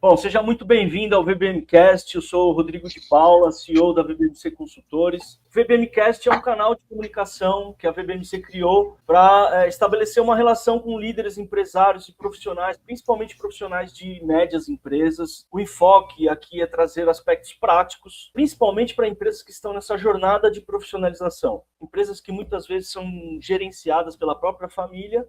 Bom, seja muito bem-vindo ao VBMcast. Eu sou o Rodrigo de Paula, CEO da VBMC Consultores. O VBMcast é um canal de comunicação que a VBMC criou para estabelecer uma relação com líderes, empresários e profissionais, principalmente profissionais de médias empresas. O enfoque aqui é trazer aspectos práticos, principalmente para empresas que estão nessa jornada de profissionalização. Empresas que muitas vezes são gerenciadas pela própria família,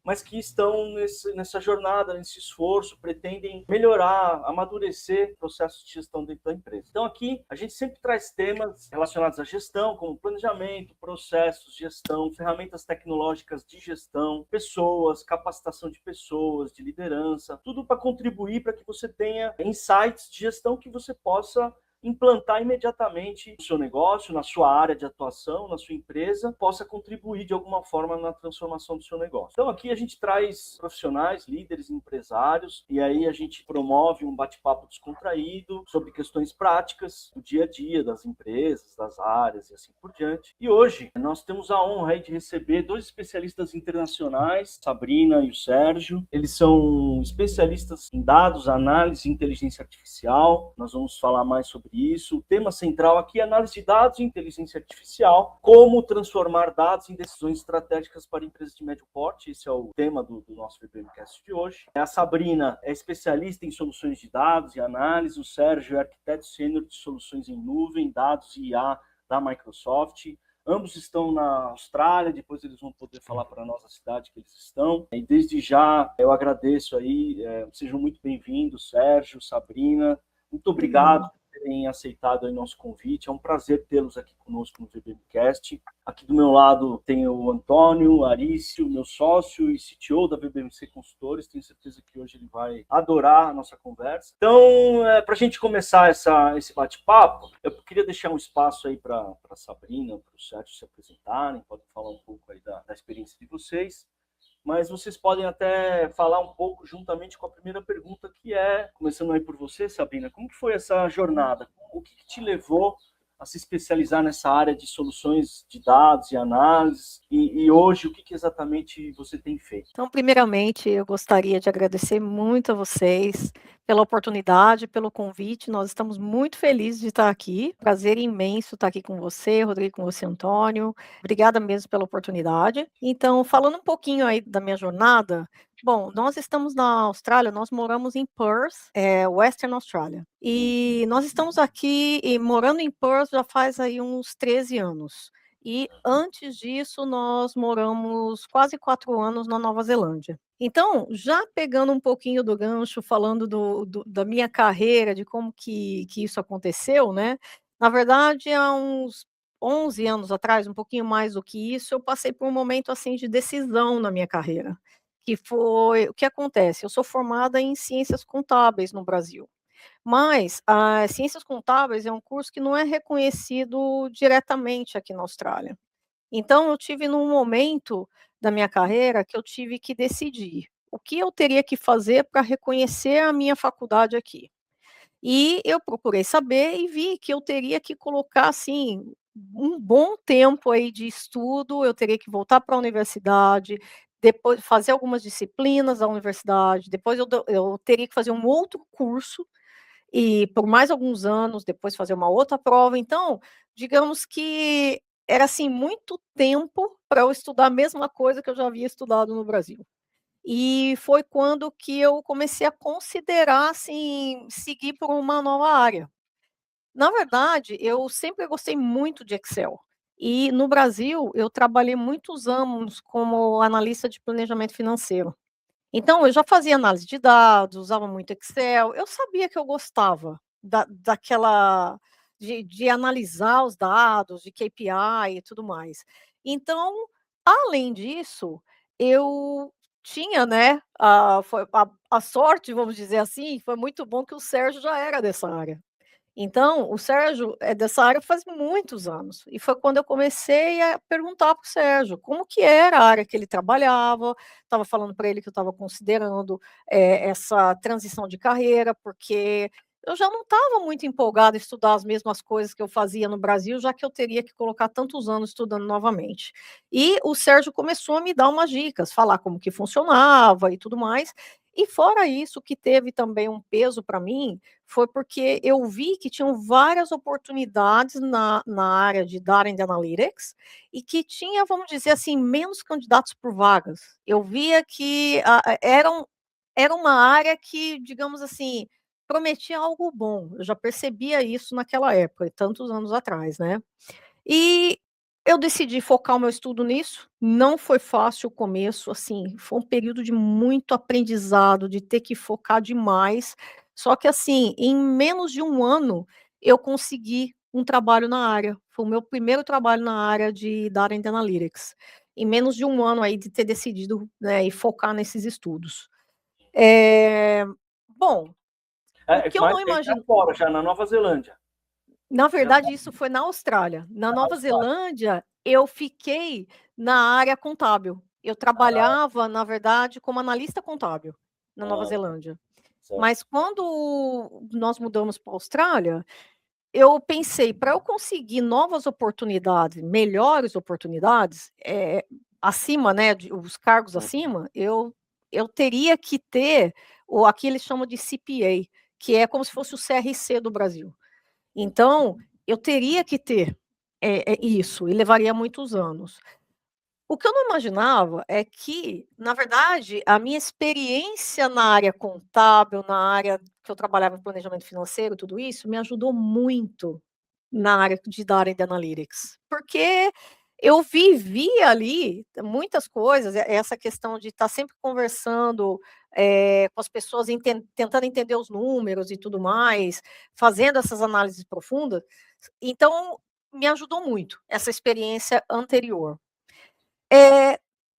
mas que estão nessa jornada, nesse esforço, pretendem melhorar, amadurecer processos de gestão dentro da empresa. Então aqui a gente sempre traz temas relacionados à gestão, como planejamento, processos, gestão, ferramentas tecnológicas de gestão, pessoas, capacitação de pessoas, de liderança, tudo para contribuir para que você tenha insights de gestão que você possa implantar imediatamente no seu negócio, na sua área de atuação, na sua empresa, possa contribuir de alguma forma na transformação do seu negócio. Então aqui a gente traz profissionais, líderes, empresários, e aí a gente promove um bate-papo descontraído sobre questões práticas do dia a dia das empresas, das áreas e assim por diante. E hoje nós temos a honra aí de receber dois especialistas internacionais, Sabrina e o Sérgio. Eles são especialistas em dados, análise e inteligência artificial. Nós vamos falar mais sobre isso. O tema central aqui é análise de dados e inteligência artificial, como transformar dados em decisões estratégicas para empresas de médio porte. Esse é o tema do nosso VBMcast de hoje. A Sabrina é especialista em soluções de dados e análise, o Sérgio é arquiteto sênior de soluções em nuvem, dados e IA da Microsoft. Ambos estão na Austrália, depois eles vão poder falar para nós a cidade que eles estão. E desde já eu agradeço aí, sejam muito bem-vindos, Sérgio, Sabrina. Muito obrigado por terem aceitado o nosso convite. É um prazer tê-los aqui conosco no VBMcast. Aqui do meu lado tem o Antônio Arício, meu sócio e CTO da VBMC Consultores. Tenho certeza que hoje ele vai adorar a nossa conversa. Então, para a gente começar esse bate-papo, eu queria deixar um espaço aí para a Sabrina, para o Sérgio se apresentarem, podem falar um pouco aí da experiência de vocês. Mas vocês podem até falar um pouco juntamente com a primeira pergunta, que é, começando aí por você, Sabrina, como que foi essa jornada? O que te levou a se especializar nessa área de soluções de dados e análises? E hoje, o que exatamente você tem feito? Então, primeiramente, eu gostaria de agradecer muito a vocês pela oportunidade, pelo convite. Nós estamos muito felizes de estar aqui. Prazer imenso estar aqui com você, Rodrigo, com você, Antônio. Obrigada mesmo pela oportunidade. Então, falando um pouquinho aí da minha jornada, bom, nós estamos na Austrália, nós moramos em Perth, Western Australia. E nós estamos aqui morando em Perth já faz aí uns 13 anos. E antes disso, nós moramos quase 4 anos na Nova Zelândia. Então, já pegando um pouquinho do gancho, falando da minha carreira, de como que isso aconteceu, né? Na verdade, há uns 11 anos atrás, um pouquinho mais do que isso, eu passei por um momento assim de decisão na minha carreira, que foi o que acontece. Eu sou formada em ciências contábeis no Brasil. Mas as ciências contábeis é um curso que não é reconhecido diretamente aqui na Austrália. Então eu tive num momento da minha carreira que eu tive que decidir o que eu teria que fazer para reconhecer a minha faculdade aqui. E eu procurei saber e vi que eu teria que colocar, assim, um bom tempo aí de estudo, eu teria que voltar para a universidade, depois fazer algumas disciplinas da universidade, depois eu teria que fazer um outro curso e por mais alguns anos, depois fazer uma outra prova. Então, digamos que era, assim, muito tempo para eu estudar a mesma coisa que eu já havia estudado no Brasil. E foi quando que eu comecei a considerar, assim, seguir por uma nova área. Na verdade, eu sempre gostei muito de Excel. E no Brasil, eu trabalhei muitos anos como analista de planejamento financeiro. Então, eu já fazia análise de dados, usava muito Excel, eu sabia que eu gostava daquela de analisar os dados, de KPI e tudo mais. Então, além disso, eu tinha, né, a sorte, vamos dizer assim, foi muito bom que o Sérgio já era dessa área. Então, o Sérgio é dessa área faz muitos anos, e foi quando eu comecei a perguntar para o Sérgio como que era a área que ele trabalhava, estava falando para ele que eu estava considerando essa transição de carreira, porque eu já não estava muito empolgada em estudar as mesmas coisas que eu fazia no Brasil, já que eu teria que colocar tantos anos estudando novamente. E o Sérgio começou a me dar umas dicas, falar como que funcionava e tudo mais, E fora isso, o que teve também um peso para mim foi porque eu vi que tinham várias oportunidades na área de Data and Analytics e que tinha, vamos dizer assim, menos candidatos por vagas. Eu via que era uma área que, digamos assim, prometia algo bom. Eu já percebia isso naquela época, tantos anos atrás, né? E eu decidi focar o meu estudo nisso. Não foi fácil o começo, assim, foi um período de muito aprendizado, de ter que focar demais. Só que, assim, em menos de um ano, eu consegui um trabalho na área. Foi o meu primeiro trabalho na área de Data and Analytics. Em menos de um ano aí de ter decidido, né, e focar nesses estudos. Bom, o que eu Mas não já imagino. fora, já na Nova Zelândia. Na Já verdade, isso foi na Austrália. Na na Nova Austrália. Zelândia, eu fiquei na área contábil. Eu Ah, trabalhava, na verdade, como analista contábil na Nova ah, Zelândia. certo. Mas quando nós mudamos para a Austrália, eu pensei, para eu conseguir novas oportunidades, melhores oportunidades, acima, né, os cargos acima, eu teria que ter o aqui eles chamam de CPA, que é como se fosse o CRC do Brasil. Então, eu teria que ter isso, e levaria muitos anos. O que eu não imaginava é que, na verdade, a minha experiência na área contábil, na área que eu trabalhava em planejamento financeiro, tudo isso, me ajudou muito na área de Data and Analytics, porque eu vivi ali muitas coisas, essa questão de estar sempre conversando com as pessoas, tentando entender os números e tudo mais, fazendo essas análises profundas. Então, me ajudou muito essa experiência anterior.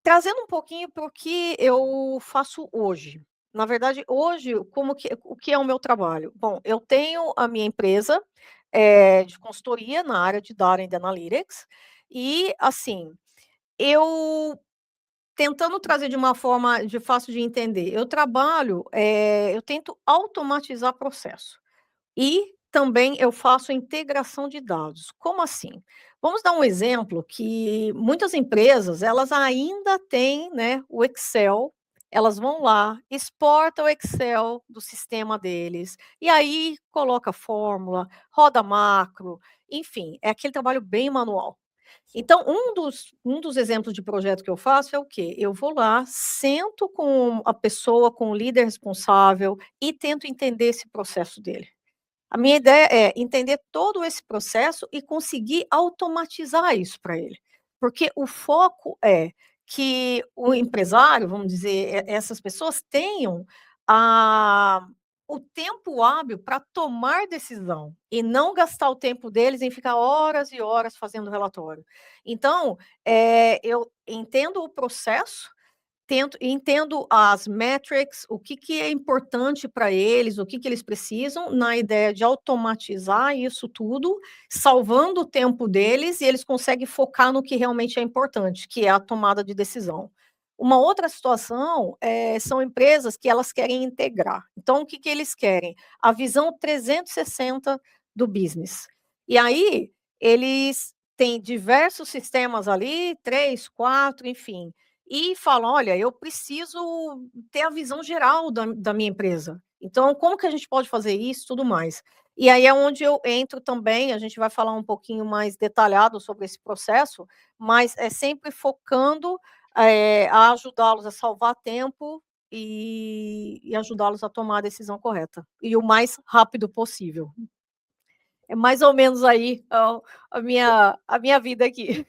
Trazendo um pouquinho para o que eu faço hoje. Na verdade, hoje, o que é o meu trabalho? Bom, eu tenho a minha empresa de consultoria na área de Data and Analytics, e assim, eu tentando trazer de uma forma de fácil de entender, eu trabalho, eu tento automatizar processo. E também eu faço a integração de dados. Como assim? Vamos dar um exemplo que muitas empresas, elas ainda têm, né, o Excel, elas vão lá, exportam o Excel do sistema deles, e aí coloca fórmula, roda macro, enfim, é aquele trabalho bem manual. Então, um dos exemplos de projeto que eu faço é o quê? Eu vou lá, sento com a pessoa, com o líder responsável e tento entender esse processo dele. A minha ideia é entender todo esse processo e conseguir automatizar isso para ele. Porque o foco é que o empresário, vamos dizer, essas pessoas tenham a o tempo hábil para tomar decisão e não gastar o tempo deles em ficar horas e horas fazendo relatório. Então, eu entendo o processo, entendo as metrics, o que que é importante para eles, o que que eles precisam, na ideia de automatizar isso tudo, salvando o tempo deles, e eles conseguem focar no que realmente é importante, que é a tomada de decisão. Uma outra situação, são empresas que elas querem integrar. Então, o que que eles querem? A visão 360 do business. E aí, eles têm diversos sistemas ali, 3, 4, enfim, e falam: olha, eu preciso ter a visão geral da minha empresa. Então, como que a gente pode fazer isso, tudo mais. E aí é onde eu entro também, a gente vai falar um pouquinho mais detalhado sobre esse processo, mas é sempre focando a ajudá-los a salvar tempo e ajudá-los a tomar a decisão correta, e o mais rápido possível. É mais ou menos aí a minha vida aqui.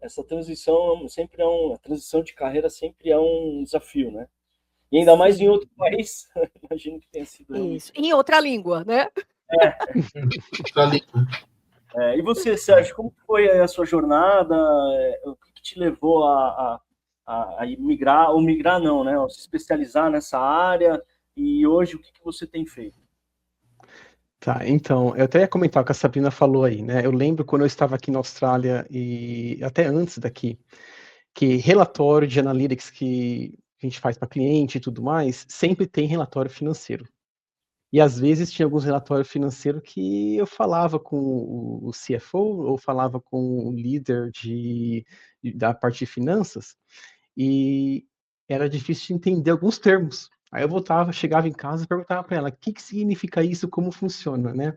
Essa transição sempre a transição de carreira sempre é um desafio, né? E ainda mais em Sim, outro país, imagino que tenha sido realmente. isso. Em outra língua, né? E você, Sérgio, como foi a sua jornada? O que que te levou a migrar, ou migrar não, né? A se especializar nessa área? E hoje o que que você tem feito? Tá, então, eu até ia comentar o que a Sabrina falou aí, né? Eu lembro quando eu estava aqui na Austrália e até antes daqui, que relatório de analytics que a gente faz para cliente e tudo mais, sempre tem relatório financeiro. E às vezes tinha alguns relatórios financeiros que eu falava com o CFO ou falava com o líder da parte de finanças, e era difícil de entender alguns termos. Aí eu voltava, chegava em casa e perguntava para ela, o que significa isso, como funciona, né?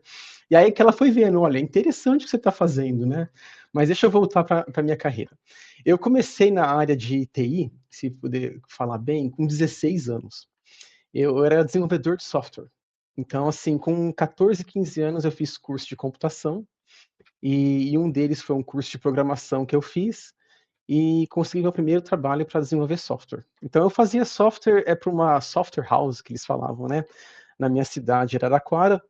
E aí que ela foi vendo, olha, é interessante o que você está fazendo, né? Mas deixa eu voltar para a minha carreira. Eu comecei na área de TI, se puder falar bem, com 16 anos. Eu era desenvolvedor de software. Então, assim, com 14, 15 anos eu fiz curso de computação, e um deles foi um curso de programação que eu fiz, e consegui meu primeiro trabalho para desenvolver software. Então eu fazia software para uma software house, que eles falavam, né? Na minha cidade, Araraquara,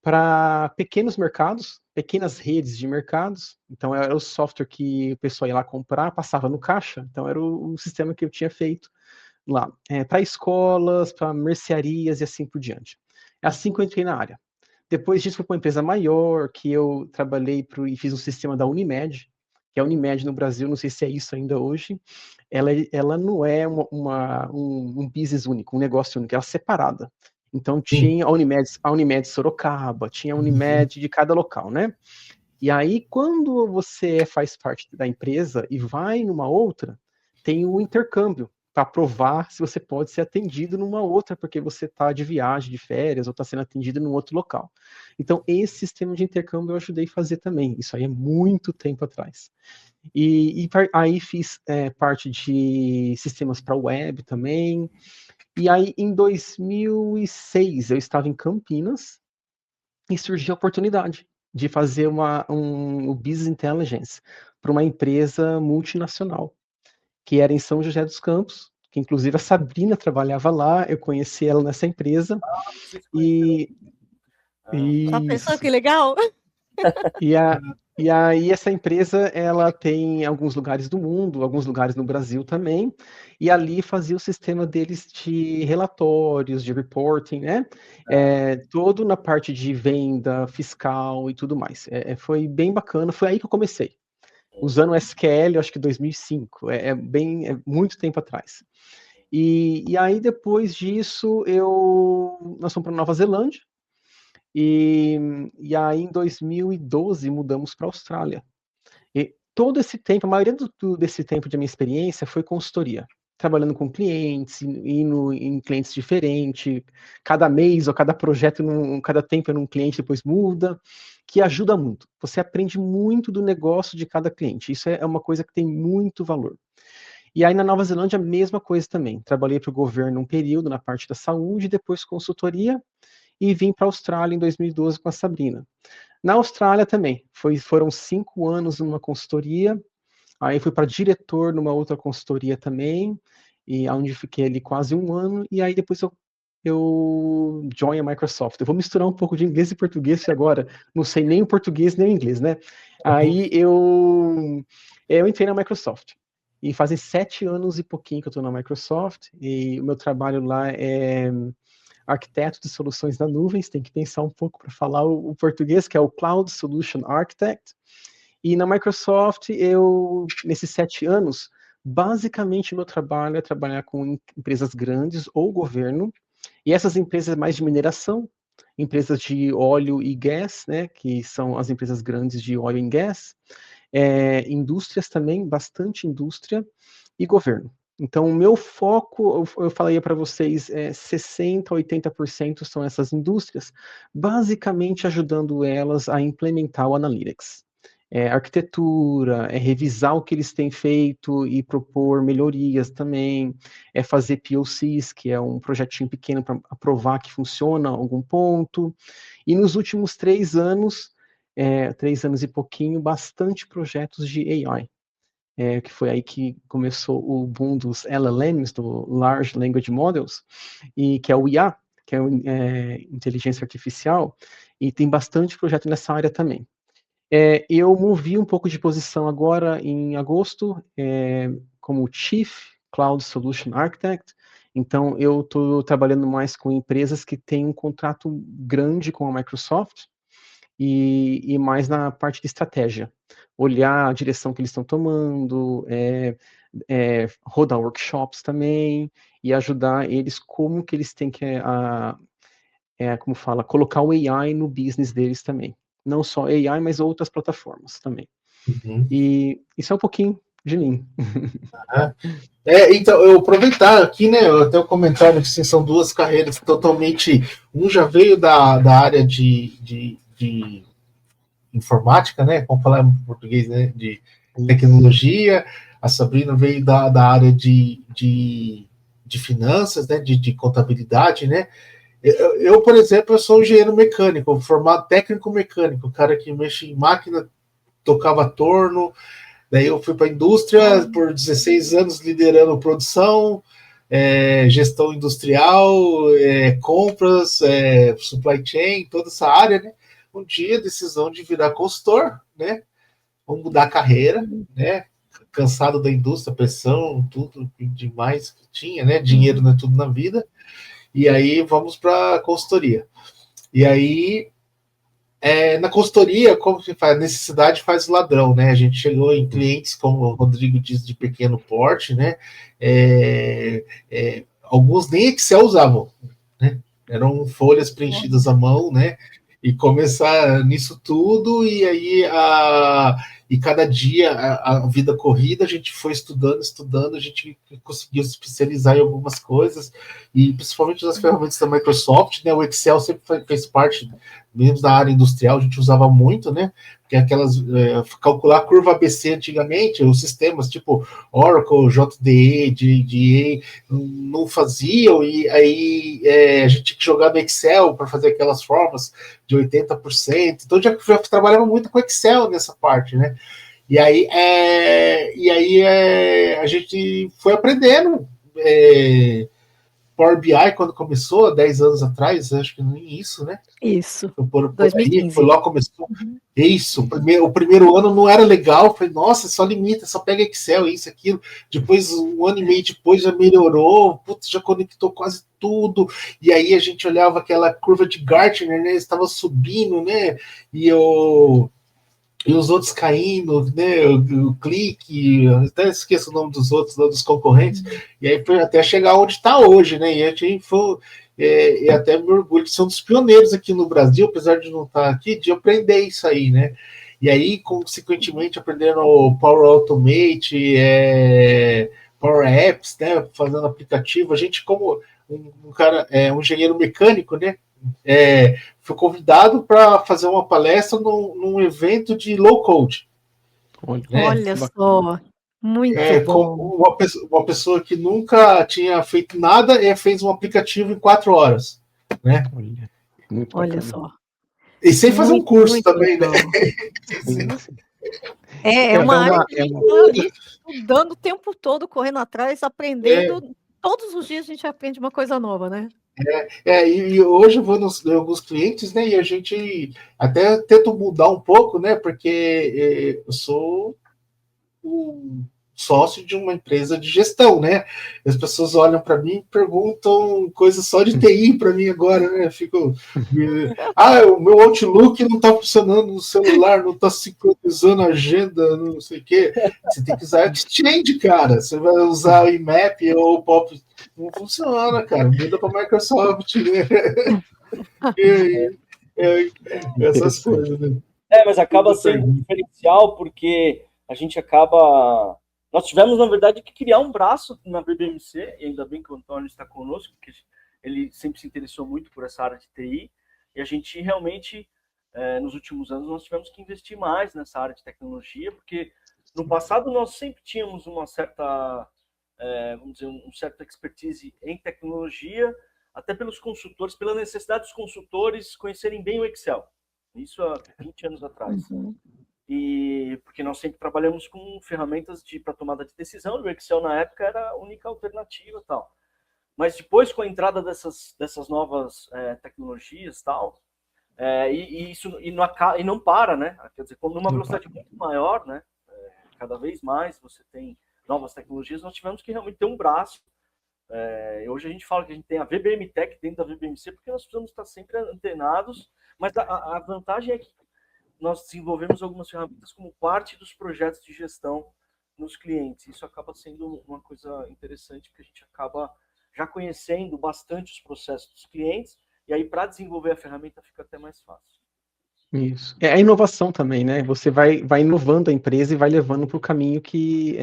para pequenos mercados, pequenas redes de mercados. Então era o software que o pessoal ia lá comprar, passava no caixa. Então era o sistema que eu tinha feito lá. Para escolas, para mercearias e assim por diante. É assim que eu entrei na área. Depois disso, fui para uma empresa maior, que eu trabalhei e fiz um sistema da Unimed, que a Unimed no Brasil, não sei se é isso ainda hoje, ela não é um business único, um negócio único, ela é separada. Então tinha a Unimed Sorocaba, tinha a Unimed de cada local, né? E aí, quando você faz parte da empresa e vai numa outra, tem o intercâmbio, para provar se você pode ser atendido numa outra, porque você está de viagem, de férias, ou está sendo atendido num outro local. Então, esse sistema de intercâmbio eu ajudei a fazer também. Isso aí é muito tempo atrás. E aí fiz parte de sistemas para web também. E aí, em 2006, eu estava em Campinas e surgiu a oportunidade de fazer um Business Intelligence para uma empresa multinacional, que era em São José dos Campos, que inclusive a Sabrina trabalhava lá, eu conheci ela nessa empresa. Vocês conheceram? E Já pensou isso. que legal? E aí essa empresa, ela tem alguns lugares do mundo, alguns lugares no Brasil também, e ali fazia o sistema deles de relatórios, de reporting, né? Todo na parte de venda, fiscal e tudo mais. Foi bem bacana, foi aí que eu comecei. Usando SQL, acho que 2005, é muito tempo atrás. E aí depois disso, nós fomos para Nova Zelândia, e aí, em 2012, mudamos para a Austrália. E todo esse tempo, a maioria desse tempo de minha experiência foi consultoria. Trabalhando com clientes, indo em clientes diferentes, cada mês ou cada projeto, cada tempo é num cliente, depois muda, que ajuda muito. Você aprende muito do negócio de cada cliente. Isso é uma coisa que tem muito valor. E aí, na Nova Zelândia, a mesma coisa também. Trabalhei para o governo um período na parte da saúde, depois consultoria, e vim para a Austrália em 2012 com a Sabrina. Na Austrália também, foram 5 anos numa consultoria, aí fui para diretor numa outra consultoria também, e onde fiquei ali quase 1 ano, e aí depois eu join a Microsoft. Eu vou misturar um pouco de inglês e português agora, não sei nem o português nem o inglês, né? Aí eu entrei na Microsoft. E fazem 7 anos e pouquinho que eu estou na Microsoft, e o meu trabalho lá é arquiteto de soluções na nuvem, você tem que pensar um pouco para falar o português, que é o Cloud Solution Architect. E na Microsoft, nesses 7 anos, basicamente meu trabalho é trabalhar com empresas grandes ou governo, e essas empresas mais de mineração, empresas de óleo e gás, né, que são as empresas grandes de óleo e gás, indústrias também, bastante indústria, e governo. Então, o meu foco, eu falaria para vocês, 60% a 80% são essas indústrias, basicamente ajudando elas a implementar o Analytics. Arquitetura, revisar o que eles têm feito e propor melhorias também, fazer POCs, que é um projetinho pequeno para provar que funciona algum ponto. E nos últimos 3 anos, 3 anos e pouquinho, bastante projetos de AI. Que foi aí que começou o boom dos LLMs, do Large Language Models, e que é o IA, que é inteligência artificial, e tem bastante projeto nessa área também. Eu movi um pouco de posição agora em agosto, como Chief Cloud Solution Architect, então eu estou trabalhando mais com empresas que têm um contrato grande com a Microsoft, e mais na parte de estratégia. Olhar a direção que eles estão tomando, rodar workshops também, e ajudar eles como que eles têm que, como fala, colocar o AI no business deles também. Não só AI, mas outras plataformas também. E isso é um pouquinho de mim. Então, eu aproveitar aqui, né? Até o comentário que assim, são duas carreiras totalmente. Um já veio da área de informática, né? Vamos falar em português, né? De tecnologia. A Sabrina veio da área de finanças, né? De contabilidade, né? Eu, por exemplo, eu sou engenheiro mecânico, formado técnico mecânico, cara que mexe em máquina, tocava torno. Daí eu fui para a indústria por 16 anos liderando produção, gestão industrial, compras, supply chain, toda essa área, né? Um dia, decisão de virar consultor, né? Vamos mudar a carreira, né? Cansado da indústria, pressão, tudo demais que tinha, né? Dinheiro não é tudo na vida. E aí vamos para a consultoria. E aí na consultoria, como que faz? A necessidade faz o ladrão, né? A gente chegou em clientes, como o Rodrigo diz, de pequeno porte, né? Alguns nem Excel usavam, né? Eram folhas preenchidas à mão, né? E começar nisso tudo, e aí e cada dia a vida corrida, a gente foi estudando, a gente conseguiu se especializar em algumas coisas, e principalmente nas ferramentas da Microsoft, né? O Excel sempre fez parte, mesmo da área industrial, a gente usava muito, né? Porque aquelas calcular a curva ABC antigamente, os sistemas tipo Oracle, JDE, DDE, não faziam, e aí a gente tinha que jogar no Excel para fazer aquelas formas de 80%. Então já trabalhava muito com Excel nessa parte, né? E aí, a gente foi aprendendo. Power BI, quando começou, 10 anos atrás, acho que nem isso, né? Isso, Por 2015. foi lá começou. Isso, o primeiro ano não era legal, falei, nossa, só limita, só pega Excel, isso, aquilo. Depois, um ano e meio depois, já melhorou, putz, já conectou quase tudo. E aí a gente olhava aquela curva de Gartner, né? Estava subindo, né? E os outros caindo, né? O clique, até esqueço o nome dos outros, dos concorrentes, e aí foi até chegar onde está hoje, né? E a gente foi. E até me orgulho de ser um dos pioneiros aqui no Brasil, apesar de não estar aqui, de aprender isso aí, né? E aí, consequentemente, aprendendo o Power Automate, Power Apps, né? Fazendo aplicativo. A gente, como um cara, um engenheiro mecânico, né? Fui convidado para fazer uma palestra num evento de low code. Olha só, muito bom. Uma pessoa que nunca tinha feito nada fez um aplicativo em 4 horas. Né? Olha só. E sem fazer um curso também, legal. Né? É uma área que a gente está ali estudando o tempo todo, correndo atrás, aprendendo. Todos os dias a gente aprende uma coisa nova, né? E hoje eu vou em alguns clientes, né? E a gente até tenta mudar um pouco, né? Porque eu sou um sócio de uma empresa de gestão, né? As pessoas olham para mim e perguntam coisas só de TI para mim agora, né? Fico, o meu Outlook não está funcionando no celular, não está sincronizando a agenda, não sei o quê. Você tem que usar Exchange, cara. Você vai usar o IMAP ou o POP, não funciona, cara. Muda para Microsoft, né? Essas coisas, né? Mas acaba sendo um diferencial porque a gente acaba. Nós tivemos, na verdade, que criar um braço na VBMC, e ainda bem que o Antônio está conosco, porque ele sempre se interessou muito por essa área de TI, e a gente realmente, nos últimos anos, nós tivemos que investir mais nessa área de tecnologia, porque no passado nós sempre tínhamos uma certa, vamos dizer, um certa expertise em tecnologia, até pelos consultores, pela necessidade dos consultores conhecerem bem o Excel. Isso há 20 anos atrás. E porque nós sempre trabalhamos com ferramentas para tomada de decisão, e o Excel na época era a única alternativa, tal. Mas depois, com a entrada dessas novas tecnologias, tal, e não para, né? Quer dizer, numa velocidade muito maior, né? Cada vez mais você tem novas tecnologias, nós tivemos que realmente ter um braço. Hoje a gente fala que a gente tem a VBM Tech dentro da VBMC, porque nós precisamos estar sempre antenados, mas a vantagem é que nós desenvolvemos algumas ferramentas como parte dos projetos de gestão nos clientes. Isso acaba sendo uma coisa interessante, porque a gente acaba já conhecendo bastante os processos dos clientes, e aí para desenvolver a ferramenta fica até mais fácil. Isso. É a inovação também, né? Você vai inovando a empresa e vai levando para o caminho que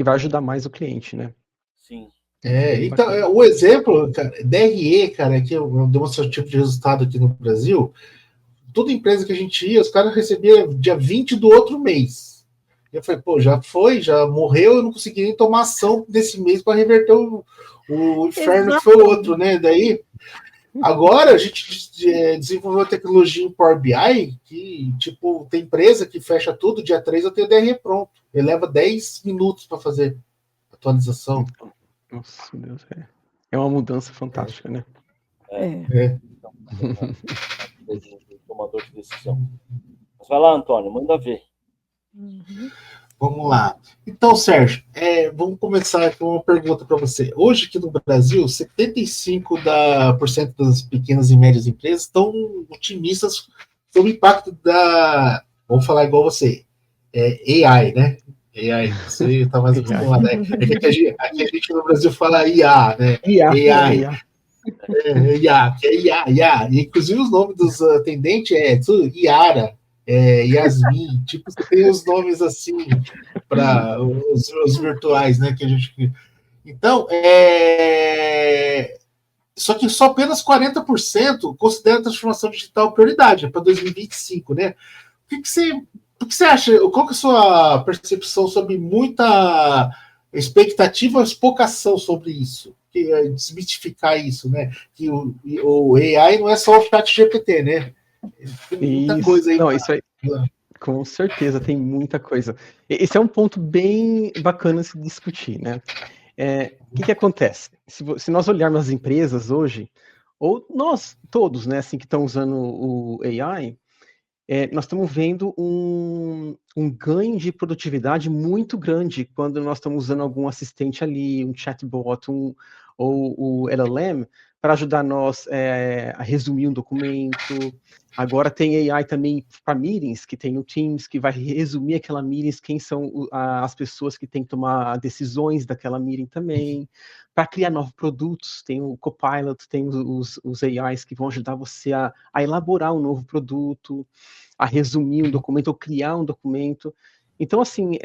vai ajudar mais o cliente, né? Sim. Bem Então, bacana. o exemplo, cara, DRE, cara, que é um demonstrativo de resultado aqui no Brasil, toda empresa que a gente ia, os caras recebiam dia 20 do outro mês. Eu falei, pô, já morreu, eu não consegui nem tomar ação desse mês para reverter o inferno que foi o outro, né? Daí, agora a gente desenvolveu a tecnologia em Power BI, que, tipo, tem empresa que fecha tudo, dia 3 eu tenho o DRE pronto. Ele leva 10 minutos para fazer atualização. Nossa, meu Deus, é uma mudança fantástica, né? É. Tomador de decisão. Mas vai lá, Antônio, manda ver. Vamos lá. Então, Sérgio, vamos começar com uma pergunta para você. Hoje, aqui no Brasil, 75% das pequenas e médias empresas estão otimistas sobre o impacto da... Vamos falar igual você. AI, né? AI, você está mais acostumado. Né? Aqui a gente no Brasil fala IA, né? AI. IA, que é IA. E, inclusive, os nomes dos atendentes tudo Iara, Yasmin, tipo, você tem os nomes assim para os virtuais, né? Que a gente. Então, só que só apenas 40% considera a transformação digital prioridade para 2025, né? O que você acha? Qual que é a sua percepção sobre muita expectativa ou pouca ação sobre isso? Desmistificar isso, né? Que o AI não é só o chat GPT, né? Tem muita coisa aí. Não, isso aí, com certeza, tem muita coisa. Esse é um ponto bem bacana de se discutir, né? O que acontece? Se nós olharmos as empresas hoje, ou nós todos, né, assim, que estão usando o AI, nós estamos vendo um ganho de produtividade muito grande quando nós estamos usando algum assistente ali, um chatbot, ou o LLM, para ajudar nós a resumir um documento. Agora tem AI também para meetings, que tem no Teams, que vai resumir aquela meetings, quem são as pessoas que têm que tomar decisões daquela meeting também. Para criar novos produtos, tem o Copilot, tem os AIs que vão ajudar você a elaborar um novo produto, a resumir um documento ou criar um documento. Então, assim,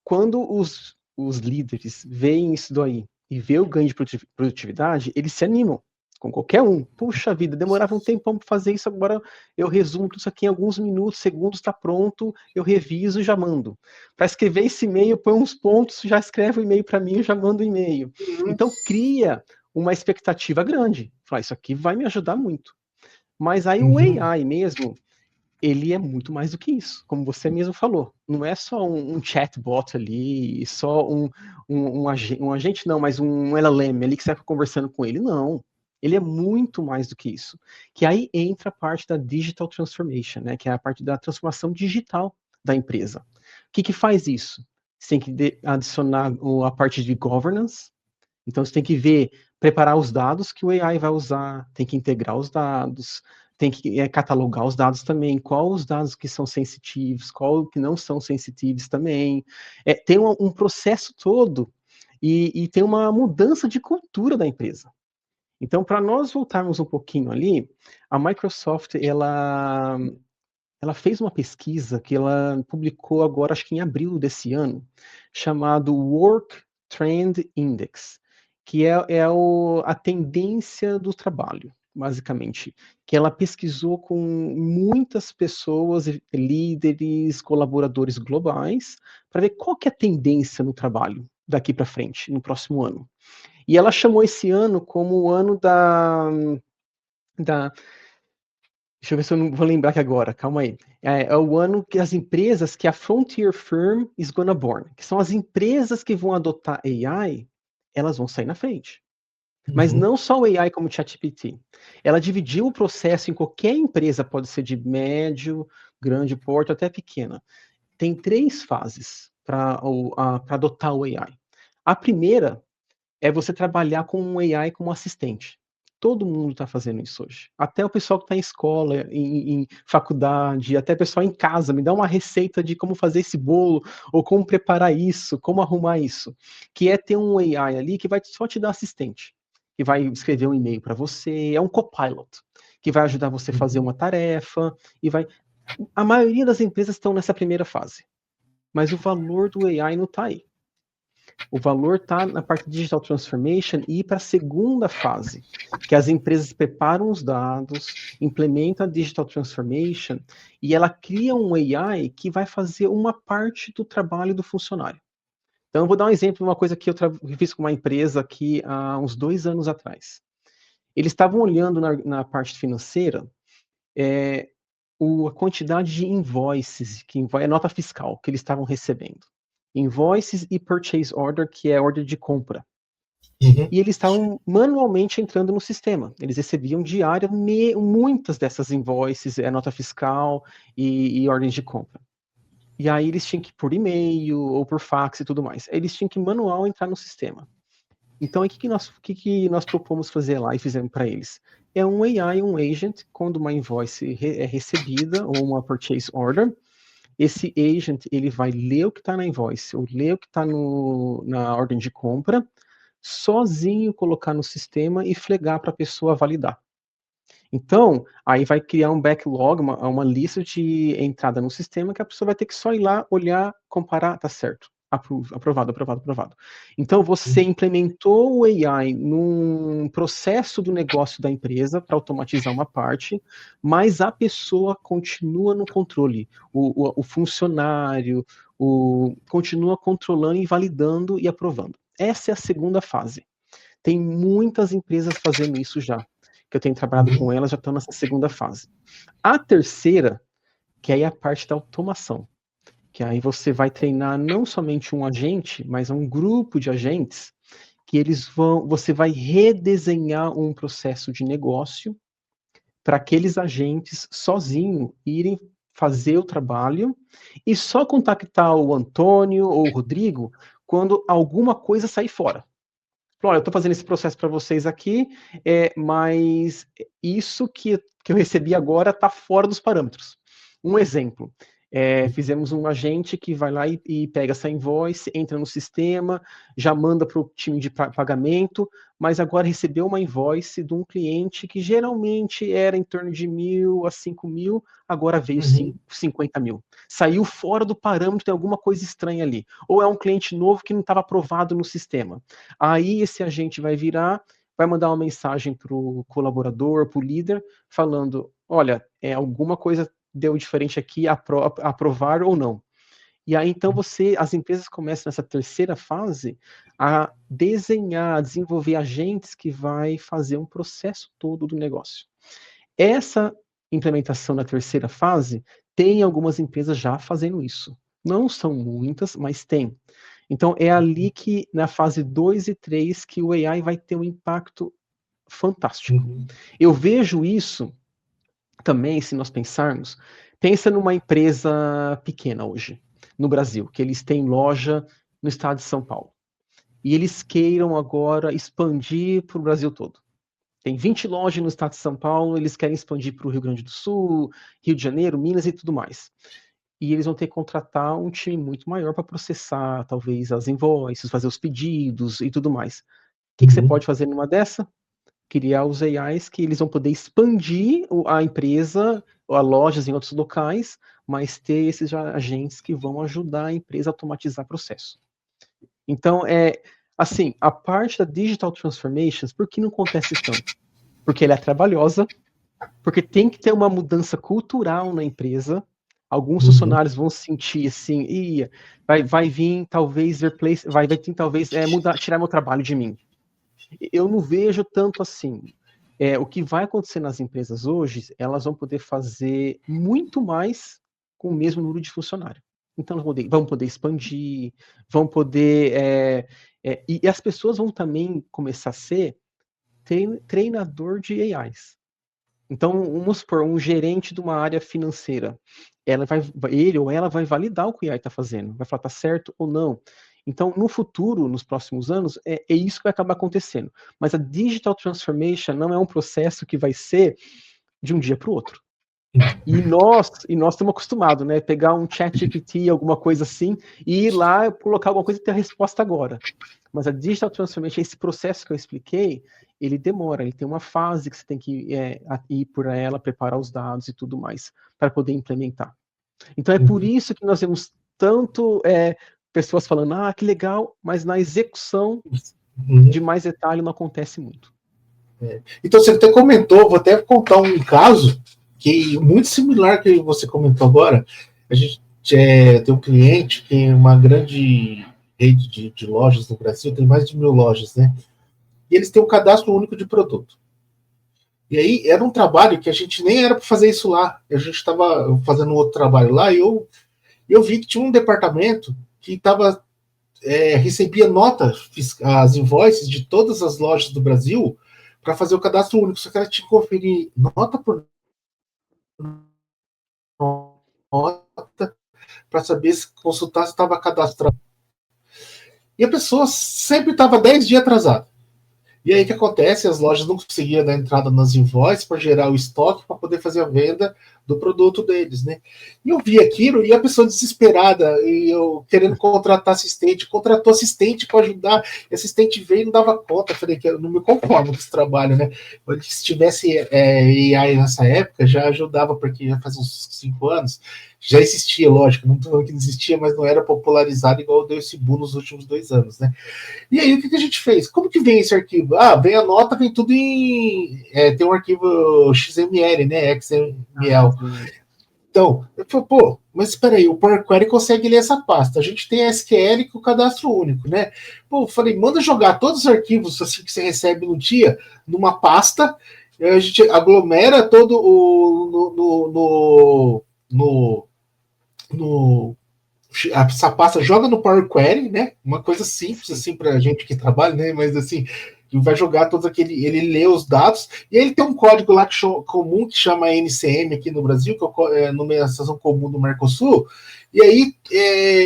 quando os líderes veem isso daí e vê o ganho de produtividade, eles se animam com qualquer um. Puxa vida, demorava um tempão para fazer isso, agora eu resumo tudo isso aqui em alguns minutos, segundos, está pronto, eu reviso e já mando. Para escrever esse e-mail, põe uns pontos, já escreve o e-mail para mim e já manda o e-mail. Então, cria uma expectativa grande. Fala, isso aqui vai me ajudar muito. Mas aí o AI mesmo, ele é muito mais do que isso, como você mesmo falou. Não é só um chatbot ali, só um agente, não, mas um LLM ali que você está conversando com ele. Não. Ele é muito mais do que isso. Que aí entra a parte da digital transformation, né? Que é a parte da transformação digital da empresa. O que faz isso? Você tem que adicionar a parte de governance. Então você tem que preparar os dados que o AI vai usar, tem que integrar os dados, tem que catalogar os dados também, qual os dados que são sensitivos, qual que não são sensitivos também. Tem um processo todo e tem uma mudança de cultura da empresa. Então, para nós voltarmos um pouquinho ali, a Microsoft, ela fez uma pesquisa que ela publicou agora, acho que em abril desse ano, chamado Work Trend Index, que é a tendência do trabalho, basicamente, que ela pesquisou com muitas pessoas, líderes, colaboradores globais, para ver qual que é a tendência no trabalho daqui para frente, no próximo ano. E ela chamou esse ano como o ano deixa eu ver se eu não vou lembrar aqui agora, calma aí. É o ano que as empresas, que a Frontier Firm is gonna born, que são as empresas que vão adotar AI, elas vão sair na frente. Mas não só o AI como o ChatGPT. Ela dividiu o processo em qualquer empresa, pode ser de médio, grande porte, até pequena. Tem 3 fases para adotar o AI. A primeira é você trabalhar com um AI como assistente. Todo mundo está fazendo isso hoje. Até o pessoal que está em escola, em faculdade, até o pessoal em casa, me dá uma receita de como fazer esse bolo, ou como preparar isso, como arrumar isso. Que é ter um AI ali que vai só te dar assistente, que vai escrever um e-mail para você, é um copilot, que vai ajudar você a fazer uma tarefa, e vai... A maioria das empresas estão nessa primeira fase, mas o valor do AI não está aí. O valor está na parte de Digital Transformation e ir para a segunda fase, que as empresas preparam os dados, implementam a Digital Transformation e ela cria um AI que vai fazer uma parte do trabalho do funcionário. Então, eu vou dar um exemplo de uma coisa que eu fiz com uma empresa aqui há uns 2 anos atrás. Eles estavam olhando na parte financeira a quantidade de invoices, que é nota fiscal, que eles estavam recebendo. Invoices e purchase order, que é ordem de compra. Uhum. E eles estavam manualmente entrando no sistema. Eles recebiam diário muitas dessas invoices, nota fiscal e ordens de compra. E aí eles tinham que ir por e-mail ou por fax e tudo mais. Eles tinham que manual entrar no sistema. Então, o que nós propomos fazer lá e fizemos para eles? É um AI, um agent, quando uma invoice é recebida ou uma purchase order, esse agent ele vai ler o que está na invoice, ou ler o que está na ordem de compra, sozinho colocar no sistema e flegar para a pessoa validar. Então, aí vai criar um backlog, uma lista de entrada no sistema que a pessoa vai ter que só ir lá, olhar, comparar, tá certo. Aprovado, aprovado, aprovado. Então, você implementou o AI num processo do negócio da empresa para automatizar uma parte, mas a pessoa continua no controle. O funcionário continua controlando e validando e aprovando. Essa é a segunda fase. Tem muitas empresas fazendo isso já, que eu tenho trabalhado com elas, já estão nessa segunda fase. A terceira, que aí é a parte da automação, que aí você vai treinar não somente um agente, mas um grupo de agentes, que você vai redesenhar um processo de negócio para aqueles agentes sozinho irem fazer o trabalho e só contactar o Antônio ou o Rodrigo quando alguma coisa sair fora. Olha, eu estou fazendo esse processo para vocês aqui, mas isso que eu recebi agora está fora dos parâmetros. Um exemplo, fizemos um agente que vai lá e pega essa invoice, entra no sistema, já manda para o time de pagamento, mas agora recebeu uma invoice de um cliente que geralmente era em torno de 1.000 a 5.000, agora veio 50 mil. Saiu fora do parâmetro, tem alguma coisa estranha ali. Ou é um cliente novo que não estava aprovado no sistema. Aí esse agente vai virar, vai mandar uma mensagem para o colaborador, para o líder, falando, olha, alguma coisa deu diferente aqui, aprovar ou não. E aí, então, as empresas começam nessa terceira fase a desenhar, a desenvolver agentes que vai fazer um processo todo do negócio. Essa implementação na terceira fase, tem algumas empresas já fazendo isso. Não são muitas, mas tem. Então, é ali que, na fase 2 e 3, que o AI vai ter um impacto fantástico. Eu vejo isso também, se nós pensarmos, pensa numa empresa pequena hoje, no Brasil, que eles têm loja no estado de São Paulo. E eles queiram agora expandir para o Brasil todo. Tem 20 lojas no estado de São Paulo, eles querem expandir para o Rio Grande do Sul, Rio de Janeiro, Minas e tudo mais. E eles vão ter que contratar um time muito maior para processar, talvez, as invoices, fazer os pedidos e tudo mais. O que você pode fazer numa dessa? Criar os AIs que eles vão poder expandir a empresa, a lojas em outros locais, mas ter esses agentes que vão ajudar a empresa a automatizar o processo. Então, assim, a parte da Digital Transformations, por que não acontece tanto? Porque ela é trabalhosa, porque tem que ter uma mudança cultural na empresa. Alguns funcionários vão sentir assim, vai vir talvez vai vir talvez tirar meu trabalho de mim. Eu não vejo tanto assim. O que vai acontecer nas empresas hoje, elas vão poder fazer muito mais com o mesmo número de funcionário. Então, vão poder expandir, vão poder... e as pessoas vão também começar a ser treinador de AIs. Então, vamos supor, um gerente de uma área financeira, ele ou ela vai validar o que o AI está fazendo, vai falar, tá certo ou não. Então, no futuro, nos próximos anos, é isso que vai acabar acontecendo. Mas a Digital Transformation não é um processo que vai ser de um dia para o outro. E nós estamos acostumados, né? Pegar um chat GPT, alguma coisa assim, e ir lá colocar alguma coisa e ter a resposta agora. Mas a Digital Transformation, esse processo que eu expliquei, ele demora, ele tem uma fase que você tem que ir por ela, preparar os dados e tudo mais, para poder implementar. Então é por isso que nós vemos tanto pessoas falando, que legal, mas na execução de mais detalhe não acontece muito. Então você até comentou, vou até contar um caso que muito similar que você comentou agora. A gente tem um cliente que é uma grande rede de lojas no Brasil, tem mais de 1.000 lojas, né? E eles têm um cadastro único de produto. E aí era um trabalho que a gente nem era para fazer isso lá. A gente estava fazendo outro trabalho lá e eu vi que tinha um departamento que recebia notas, as invoices de todas as lojas do Brasil para fazer o cadastro único. Só que ela tinha que conferir nota por nota para saber se consultar se estava cadastrado. E a pessoa sempre estava 10 dias atrasada. E aí o que acontece? As lojas não conseguiam dar entrada nas invoices para gerar o estoque para poder fazer a venda do produto deles, né? E eu vi aquilo e a pessoa desesperada, e eu querendo contratar assistente, contratou assistente para ajudar, e assistente veio e não dava conta. Eu falei que eu não me conformo com esse trabalho, né? Se tivesse AI nessa época, já ajudava, porque já faz uns 5 anos, já existia, lógico, não estou falando que não existia, mas não era popularizado igual deu esse boom nos últimos 2 anos, né? E aí, o que a gente fez? Como que vem esse arquivo? Vem a nota, vem tudo em... tem um arquivo XML, né? XML. Então, eu falei, mas espera aí, o Power Query consegue ler essa pasta. A gente tem a SQL com o cadastro único, né? Eu falei, manda jogar todos os arquivos assim que você recebe no dia numa pasta, a gente aglomera todo essa pasta, joga no Power Query, né? Uma coisa simples, assim, pra gente que trabalha, né? Mas, assim, vai jogar todos aquele... Ele lê os dados, e ele tem um código lá comum que chama NCM aqui no Brasil, que é a numeração comum do Mercosul, e aí,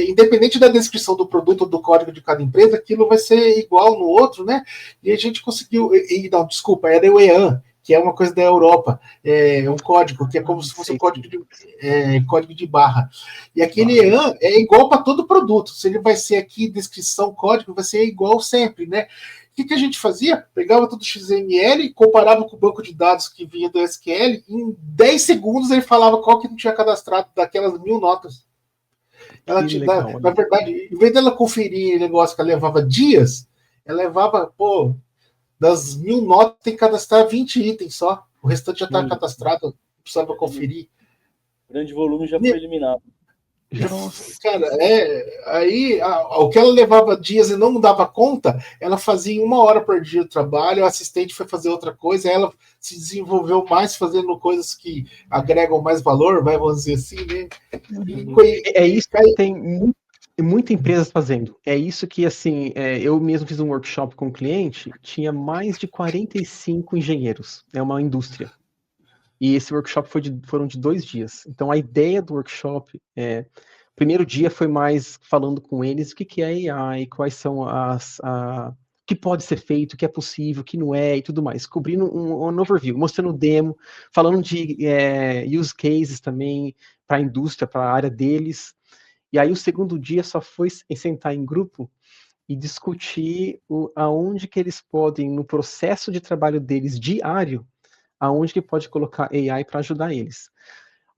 independente da descrição do produto ou do código de cada empresa, aquilo vai ser igual no outro, né? E a gente conseguiu... Não, desculpa, era o EAN, que é uma coisa da Europa, um código, que é como se fosse um código de barra. E aquele EAN é igual para todo produto. Se ele vai ser aqui, descrição, código, vai ser igual sempre, né? O que a gente fazia? Pegava todo o XML, comparava com o banco de dados que vinha do SQL, em 10 segundos ele falava qual que não tinha cadastrado daquelas 1.000 notas. Ela na verdade, em vez dela conferir negócio que ela levava dias, ela levava, das 1.000 notas tem que cadastrar 20 itens só. O restante já está cadastrado, precisava conferir. O grande volume já foi eliminado. Cara, aí o que ela levava dias e não dava conta, ela fazia em 1 hora por dia o trabalho, o assistente foi fazer outra coisa, ela se desenvolveu mais fazendo coisas que agregam mais valor, vamos dizer assim, né? É isso que tem muita empresa fazendo. É isso que, assim, eu mesmo fiz um workshop com um cliente, tinha mais de 45 engenheiros, é uma indústria. E esse workshop foram de 2 dias. Então, a ideia do workshop, primeiro dia foi mais falando com eles o que é AI, quais são o que pode ser feito, o que é possível, o que não é, e tudo mais. Cobrindo um overview, mostrando demo, falando de use cases também para a indústria, para a área deles. E aí o segundo dia só foi sentar em grupo e discutir aonde que eles podem, no processo de trabalho deles diário, aonde que pode colocar AI para ajudar eles.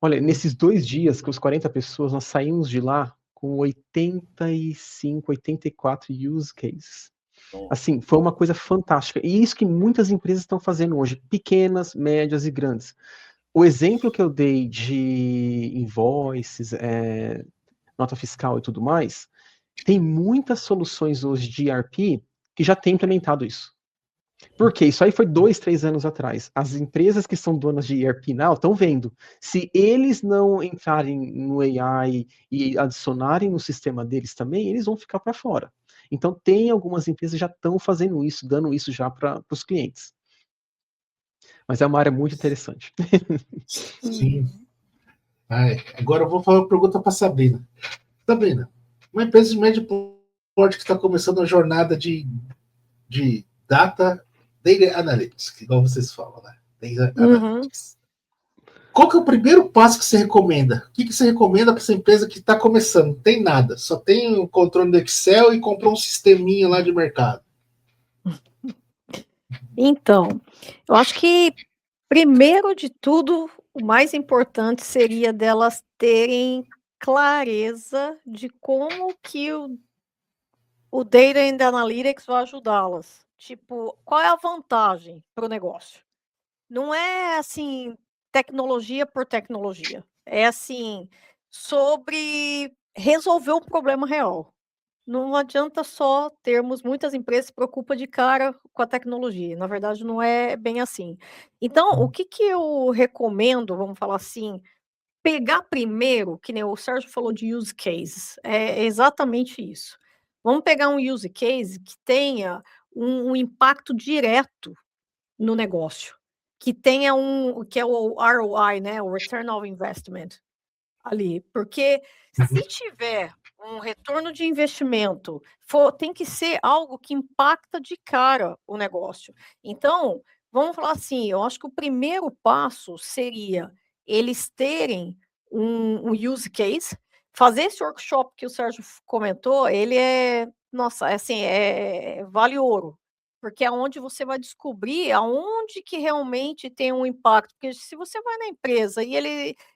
Olha, nesses 2 dias, com os 40 pessoas, nós saímos de lá com 85, 84 use cases. Assim, foi uma coisa fantástica. E isso que muitas empresas estão fazendo hoje, pequenas, médias e grandes. O exemplo que eu dei de invoices, nota fiscal e tudo mais, tem muitas soluções hoje de ERP que já têm implementado isso. Porque isso aí foi 2, 3 anos atrás. As empresas que são donas de ERP Now estão vendo. Se eles não entrarem no AI e adicionarem no sistema deles também, eles vão ficar para fora. Então, tem algumas empresas que já estão fazendo isso, dando isso já para os clientes. Mas é uma área muito interessante. Sim. Agora eu vou fazer uma pergunta para a Sabrina. Sabrina, uma empresa de médio porte que está começando a jornada de Data Analytics, igual vocês falam, né? Data Analytics. Qual que é o primeiro passo que você recomenda? O que você recomenda para essa empresa que está começando? Não tem nada, só tem o controle do Excel e comprou um sisteminha lá de mercado. Então, eu acho que, primeiro de tudo, o mais importante seria delas terem clareza de como que o Data and Analytics vai ajudá-las. Tipo, qual é a vantagem para o negócio? Não é, assim, tecnologia por tecnologia. É, assim, sobre resolver o problema real. Não adianta só termos muitas empresas se preocupam de cara com a tecnologia. Na verdade, não é bem assim. Então, o que eu recomendo, vamos falar assim, pegar primeiro, que nem o Sérgio falou de use cases, é exatamente isso. Vamos pegar um use case que tenha um impacto direto no negócio, que tenha que é o ROI, né, o Return of Investment, ali, porque se tiver um retorno de investimento, tem que ser algo que impacta de cara o negócio. Então, vamos falar assim, eu acho que o primeiro passo seria eles terem um use case, fazer esse workshop que o Sérgio comentou, ele nossa, assim, vale ouro, porque é onde você vai descobrir aonde que realmente tem um impacto, porque se você vai na empresa e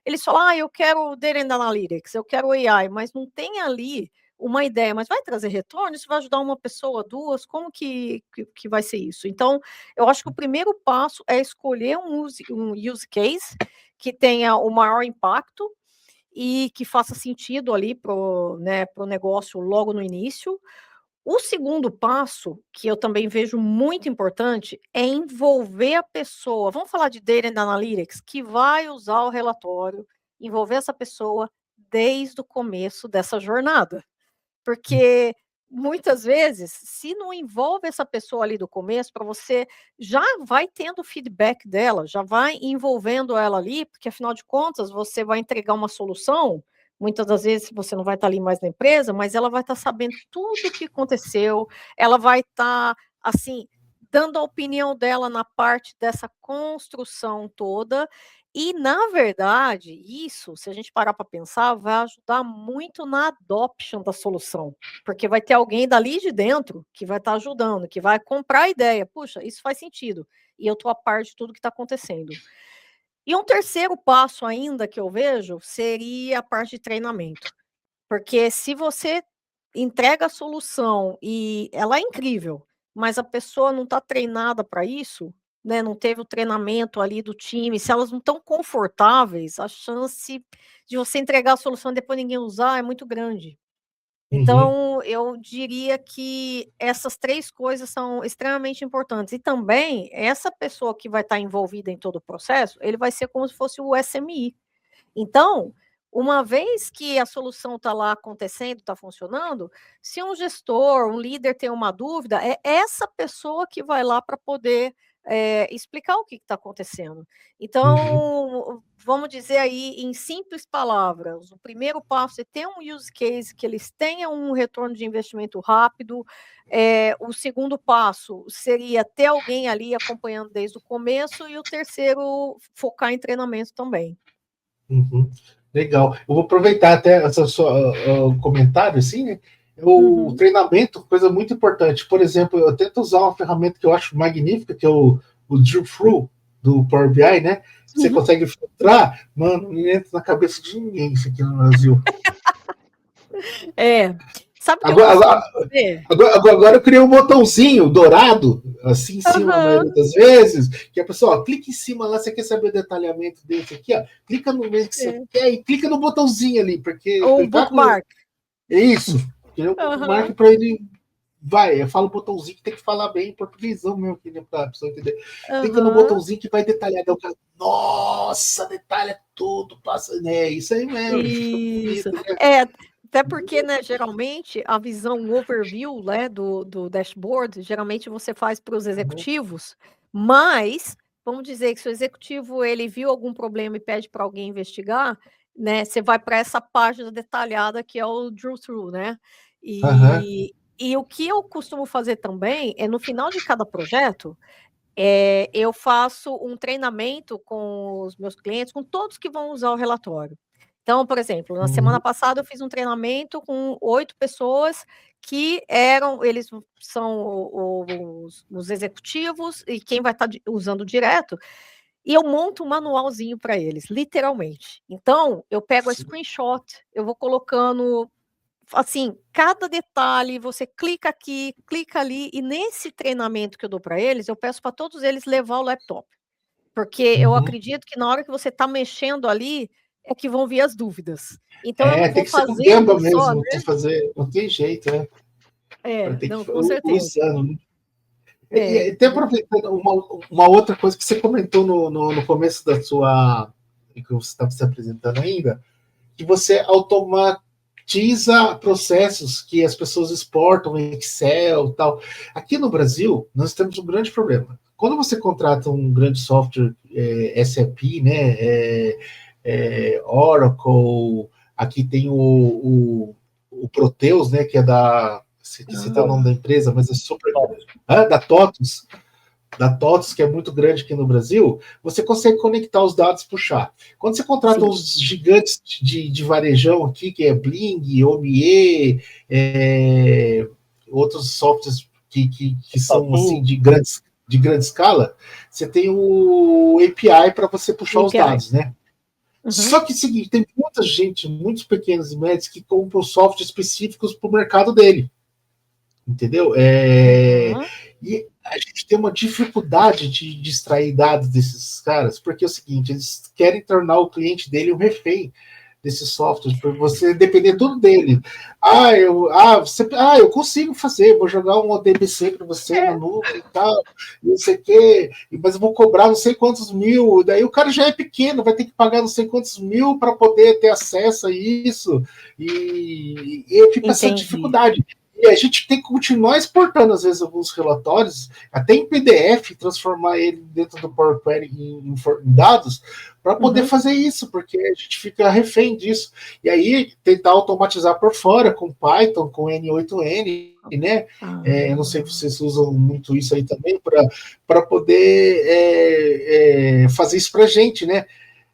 eles falam, eu quero Data and Analytics, eu quero AI, mas não tem ali uma ideia, mas vai trazer retorno? Isso vai ajudar uma pessoa, duas? Como que vai ser isso? Então, eu acho que o primeiro passo é escolher um use case que tenha o maior impacto e que faça sentido ali para o negócio logo no início. O segundo passo, que eu também vejo muito importante, é envolver a pessoa. Vamos falar de Data and Analytics, que vai usar o relatório, envolver essa pessoa desde o começo dessa jornada. Porque muitas vezes, se não envolve essa pessoa ali do começo, para você já vai tendo feedback dela, já vai envolvendo ela ali, porque afinal de contas você vai entregar uma solução. Muitas das vezes você não vai estar ali mais na empresa, mas ela vai estar sabendo tudo o que aconteceu, ela vai estar, assim, dando a opinião dela na parte dessa construção toda, e, na verdade, isso, se a gente parar para pensar, vai ajudar muito na adoption da solução, porque vai ter alguém dali de dentro que vai estar ajudando, que vai comprar a ideia. Puxa, isso faz sentido, e eu estou a par de tudo que está acontecendo. E um terceiro passo ainda que eu vejo seria a parte de treinamento, porque se você entrega a solução e ela é incrível, mas a pessoa não está treinada para isso, né, não teve o treinamento ali do time, se elas não estão confortáveis, a chance de você entregar a solução e depois ninguém usar é muito grande. Então, eu diria que essas 3 coisas são extremamente importantes. E também, essa pessoa que vai estar envolvida em todo o processo, ele vai ser como se fosse o SMI. Então, uma vez que a solução está lá acontecendo, está funcionando, se um gestor, um líder tem uma dúvida, é essa pessoa que vai lá para poder explicar o que está acontecendo. Então, vamos dizer aí, em simples palavras, o primeiro passo é ter um use case que eles tenham um retorno de investimento rápido. O segundo passo seria ter alguém ali acompanhando desde o começo, e o terceiro, focar em treinamento também. Legal. Eu vou aproveitar até essa sua comentário, assim, né? O treinamento, coisa muito importante. Por exemplo, eu tento usar uma ferramenta que eu acho magnífica, que é o Drill Through do Power BI, né? Você consegue filtrar, mano, não entra na cabeça de ninguém isso aqui no Brasil. Sabe o que agora eu criei um botãozinho dourado, assim em cima, a maioria das vezes, que a pessoa, clica em cima lá, você quer saber o detalhamento desse aqui, ó, clica no meio que você quer e clica no botãozinho ali, porque... O bookmark. É isso, porque o bookmark para ele... eu falo botãozinho que tem que falar bem em portuguesão mesmo, para a pessoa entender. Clica no botãozinho que vai detalhar. Nossa, detalha tudo, passa, né? Isso aí mesmo. Isso. Bonito, né? Até porque, né, geralmente, a visão, o overview, né, do dashboard, geralmente você faz para os executivos, mas, vamos dizer que se o executivo ele viu algum problema e pede para alguém investigar, né, você vai para essa página detalhada que é o drill through, né? E o que eu costumo fazer também é, no final de cada projeto, eu faço um treinamento com os meus clientes, com todos que vão usar o relatório. Então, por exemplo, na semana passada eu fiz um treinamento com 8 pessoas que eles são os executivos e quem vai estar usando direto, e eu monto um manualzinho para eles, literalmente. Então, eu pego a screenshot, eu vou colocando, assim, cada detalhe, você clica aqui, clica ali, e nesse treinamento que eu dou para eles, eu peço para todos eles levar o laptop. Porque eu acredito que na hora que você está mexendo ali, é que vão vir as dúvidas. Então eu não Tem vou que ser um fazendo gamba só, mesmo, né? não tem jeito, né? Tem Não, que com certeza. usando, né? É, E até aproveitando uma outra coisa que você comentou no começo da sua. Que você estava se apresentando ainda, que você automatiza processos que as pessoas exportam em Excel e tal. Aqui no Brasil, nós temos um grande problema. Quando você contrata um grande software SAP, né, Oracle, aqui tem o Proteus, né, que é da. Citar o nome da empresa, mas é super. Da TOTUS, que é muito grande aqui no Brasil, você consegue conectar os dados e puxar. Quando você contrata os gigantes de varejão aqui, que é Bling, Omie, outros softwares que são assim de grande escala, você tem o API para você puxar os dados, né? Só que é o seguinte, tem muita gente, muitos pequenos e médios, que compram softwares específicos para o mercado dele. Entendeu? E a gente tem uma dificuldade de extrair dados desses caras, porque é o seguinte, eles querem tornar o cliente dele um refém desse software, para você depender tudo dele. Eu consigo fazer, vou jogar um ODBC para você na nuvem e tal, não sei o quê, mas eu vou cobrar não sei quantos mil, daí o cara já é pequeno, vai ter que pagar não sei quantos mil para poder ter acesso a isso, e fica essa dificuldade. E a gente tem que continuar exportando, às vezes, alguns relatórios, até em PDF, transformar ele dentro do Power Query em dados, para poder fazer isso, porque a gente fica refém disso. E aí, tentar automatizar por fora, com Python, com N8N, né? Eu não sei se vocês usam muito isso aí também, para poder fazer isso para a gente, né?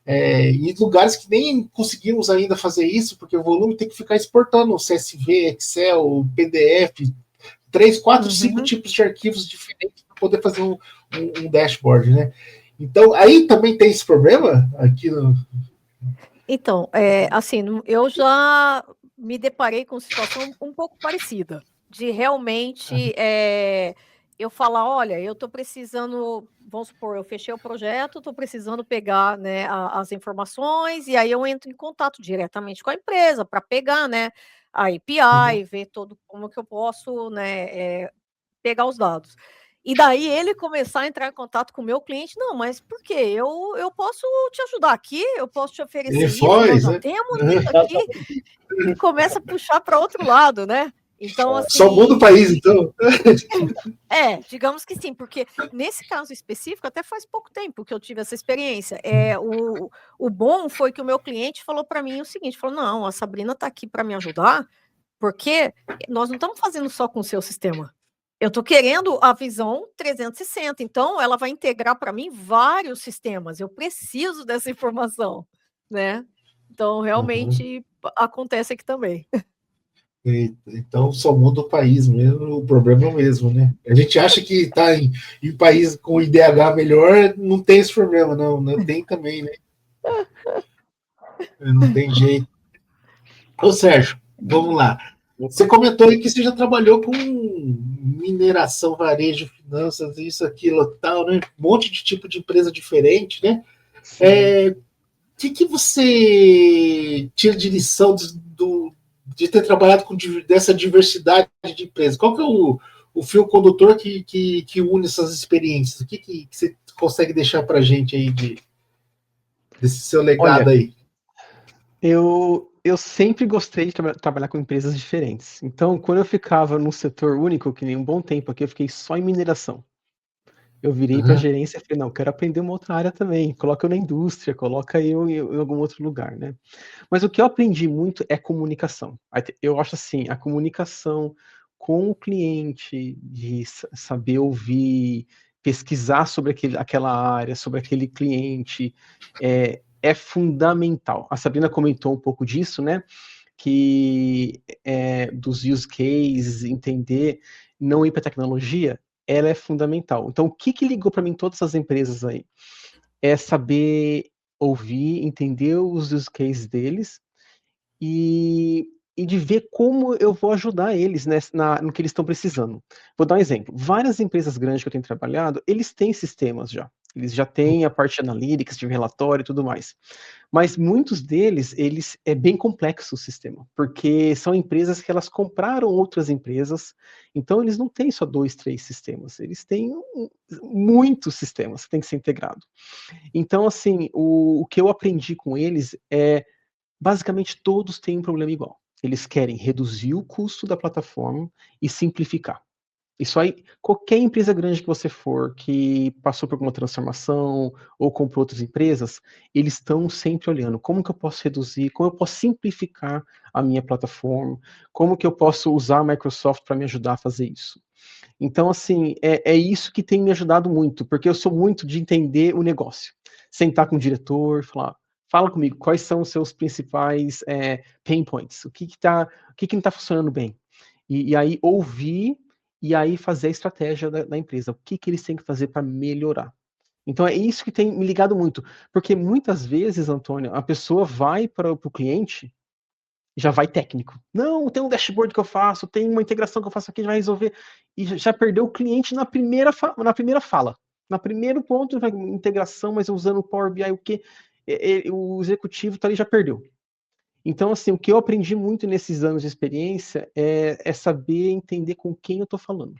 Em lugares que nem conseguimos ainda fazer isso, porque o volume tem que ficar exportando CSV, Excel, PDF, 3, 4, 5 tipos de arquivos diferentes para poder fazer um dashboard, né? Então, aí também tem esse problema aqui no... Então, assim, eu já me deparei com situação um pouco parecida, de realmente eu falar, olha, eu estou precisando, vamos supor, eu fechei o projeto, estou precisando pegar, né, as informações, e aí eu entro em contato diretamente com a empresa para pegar, né, a API, ver todo como que eu posso, né, pegar os dados. E daí ele começar a entrar em contato com o meu cliente, não, mas por quê? Eu posso te ajudar aqui, eu posso te oferecer isso, nós já temos isso aqui, e começa a puxar para outro lado, né? Então, assim, só muda o país, então. Digamos que sim, porque nesse caso específico, até faz pouco tempo que eu tive essa experiência. O bom foi que o meu cliente falou para mim o seguinte: falou, não, a Sabrina está aqui para me ajudar, porque nós não estamos fazendo só com o seu sistema. Eu estou querendo a visão 360, então ela vai integrar para mim vários sistemas. Eu preciso dessa informação, né? Então, realmente acontece aqui também. Então só muda o país mesmo, o problema é o mesmo, né? A gente acha que está em país com IDH melhor, não tem esse problema, não tem também, né? Não tem jeito. Ô Sérgio, vamos lá. Você comentou aí que você já trabalhou com mineração, varejo, finanças, isso, aquilo, tal, né? Um monte de tipo de empresa diferente, né? Que você tira de lição de ter trabalhado dessa diversidade de empresas? Qual que é o fio condutor que une essas experiências? O que você consegue deixar para a gente aí desse seu legado? Olha, aí? Eu sempre gostei de trabalhar com empresas diferentes. Então, quando eu ficava num setor único, que nem um bom tempo aqui, eu fiquei só em mineração. Eu virei para a gerência e falei, não, quero aprender uma outra área também. Coloca eu na indústria, coloca eu em algum outro lugar, né? Mas o que eu aprendi muito é comunicação. Eu acho assim, a comunicação com o cliente, de saber ouvir, pesquisar sobre aquela área, sobre aquele cliente, é fundamental. A Sabrina comentou um pouco disso, né? Que dos use cases, entender, não ir para tecnologia, ela é fundamental. Então, o que ligou para mim todas as empresas aí? É saber ouvir, entender os use cases deles e de ver como eu vou ajudar eles, né, no que eles estão precisando. Vou dar um exemplo. Várias empresas grandes que eu tenho trabalhado, eles têm sistemas já. Eles já têm a parte de analytics, de relatório e tudo mais. Mas muitos deles, é bem complexo o sistema, porque são empresas que elas compraram outras empresas, então eles não têm só 2, 3 sistemas, eles têm muitos sistemas que tem que ser integrado. Então, assim, o que eu aprendi com eles é, basicamente, todos têm um problema igual. Eles querem reduzir o custo da plataforma e simplificar. Isso aí, qualquer empresa grande que você for, que passou por alguma transformação ou comprou outras empresas, eles estão sempre olhando como que eu posso reduzir, como eu posso simplificar a minha plataforma, como que eu posso usar a Microsoft para me ajudar a fazer isso. Então, assim, é isso que tem me ajudado muito, porque eu sou muito de entender o negócio. Sentar com o diretor, falar, fala comigo, quais são os seus principais pain points, o que não está funcionando bem. E aí ouvir e aí fazer a estratégia da empresa, o que eles têm que fazer para melhorar. Então é isso que tem me ligado muito, porque muitas vezes, Antônio, a pessoa vai para o cliente, já vai técnico. Não, tem um dashboard que eu faço, tem uma integração que eu faço aqui, vai resolver. E já perdeu o cliente na primeira fala. Na primeiro ponto, integração, mas usando o Power BI, o que o executivo tá ali, já perdeu. Então, assim, o que eu aprendi muito nesses anos de experiência é saber entender com quem eu estou falando.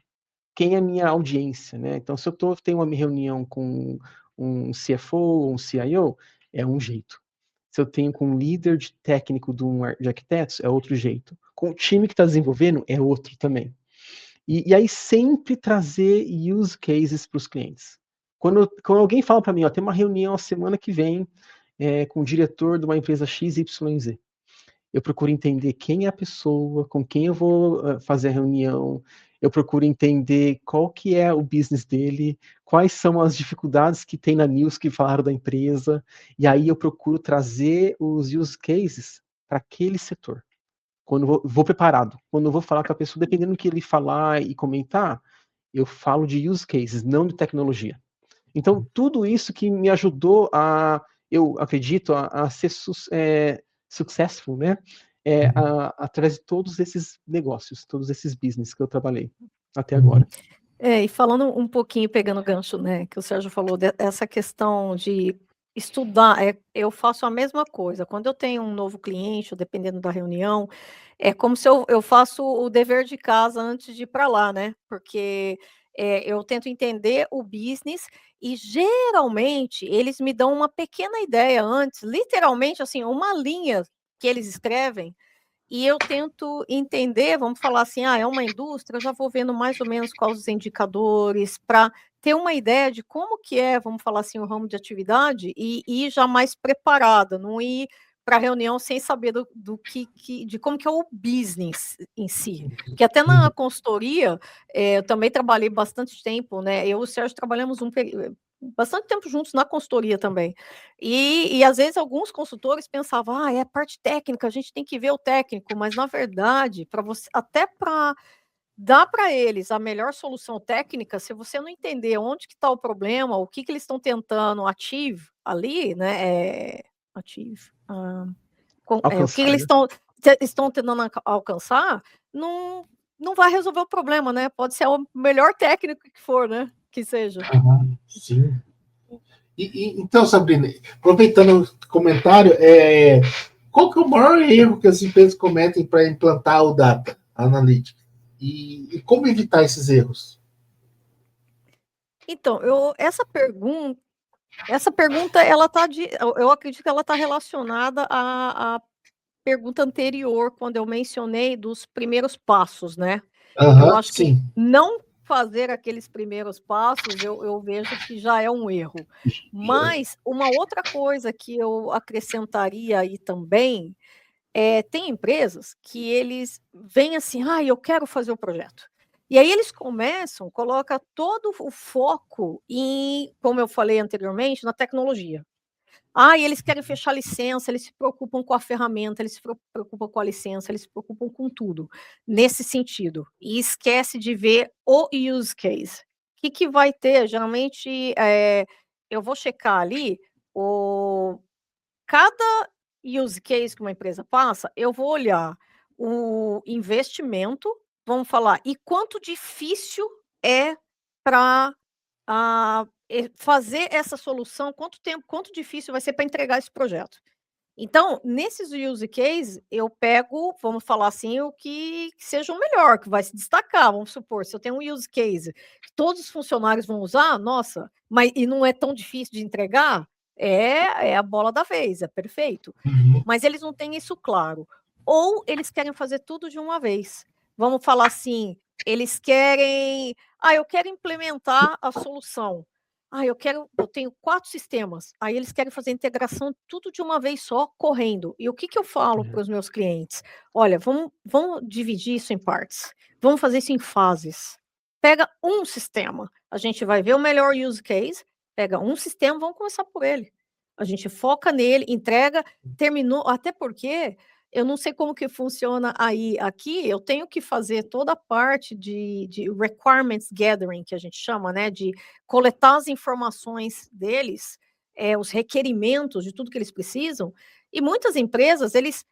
Quem é a minha audiência, né? Então, se eu tenho uma reunião com um CFO, um CIO, é um jeito. Se eu tenho com um líder técnico de arquitetos, é outro jeito. Com o time que está desenvolvendo, é outro também. E aí sempre trazer use cases para os clientes. Quando alguém fala para mim, ó, tem uma reunião a semana que vem com o diretor de uma empresa XYZ, eu procuro entender quem é a pessoa, com quem eu vou fazer a reunião, eu procuro entender qual que é o business dele, quais são as dificuldades que tem na news que falaram da empresa, e aí eu procuro trazer os use cases para aquele setor. Quando vou preparado, quando eu vou falar com a pessoa, dependendo do que ele falar e comentar, eu falo de use cases, não de tecnologia. Então, tudo isso que me ajudou eu acredito, a ser successful, né? Através de todos esses negócios, todos esses business que eu trabalhei até agora. E falando um pouquinho, pegando gancho, né, que o Sérgio falou, dessa questão de estudar, eu faço a mesma coisa. Quando eu tenho um novo cliente, dependendo da reunião, é como se eu faço o dever de casa antes de ir para lá, né? Porque eu tento entender o business e geralmente eles me dão uma pequena ideia antes, literalmente assim, uma linha que eles escrevem, e eu tento entender, vamos falar assim, é uma indústria, eu já vou vendo mais ou menos quais os indicadores, para ter uma ideia de como que é, vamos falar assim, o ramo de atividade, e ir já mais preparada, não ir para a reunião sem saber de como que é o business em si. Porque até na consultoria, eu também trabalhei bastante tempo, né? Eu e o Sérgio trabalhamos bastante tempo juntos na consultoria também. E às vezes alguns consultores pensavam, é parte técnica, a gente tem que ver o técnico, mas na verdade, para você, até para dar para eles a melhor solução técnica, se você não entender onde que está o problema, o que eles estão tentando achieve ali, né? O que eles estão tentando alcançar, não vai resolver o problema, né? Pode ser o melhor técnico que for, né? Que seja. Sim. Então, Sabrina, aproveitando o comentário, qual que é o maior erro que as empresas cometem para implantar o Data Analytics? E como evitar esses erros? Então, essa pergunta, eu acredito que ela está relacionada à pergunta anterior, quando eu mencionei dos primeiros passos, né? Eu acho que não fazer aqueles primeiros passos, eu vejo que já é um erro. Mas uma outra coisa que eu acrescentaria aí também, tem empresas que eles vêm assim, eu quero fazer o projeto. E aí eles começam, coloca todo o foco em, como eu falei anteriormente, na tecnologia. E eles querem fechar licença, eles se preocupam com a ferramenta, eles se preocupam com a licença, eles se preocupam com tudo, nesse sentido. E esquece de ver o use case. O que vai ter? Geralmente, eu vou checar ali, cada use case que uma empresa passa, eu vou olhar o investimento, vamos falar, e quanto difícil é para fazer essa solução, quanto difícil vai ser para entregar esse projeto. Então, nesses use cases, eu pego, vamos falar assim, o que seja o melhor, que vai se destacar. Vamos supor, se eu tenho um use case que todos os funcionários vão usar, nossa, e não é tão difícil de entregar, é a bola da vez, é perfeito. Mas eles não têm isso claro. Ou eles querem fazer tudo de uma vez. Vamos falar assim, eles querem, eu quero implementar a solução. Eu tenho 4 sistemas. Aí eles querem fazer a integração tudo de uma vez só, correndo. E o que eu falo para os meus clientes? Olha, vamos dividir isso em partes. Vamos fazer isso em fases. Pega um sistema. A gente vai ver o melhor use case. Pega um sistema, vamos começar por ele. A gente foca nele, entrega, terminou. Até porque eu não sei como que funciona aqui eu tenho que fazer toda a parte de requirements gathering, que a gente chama, né, de coletar as informações deles, os requerimentos de tudo que eles precisam, e muitas empresas, eles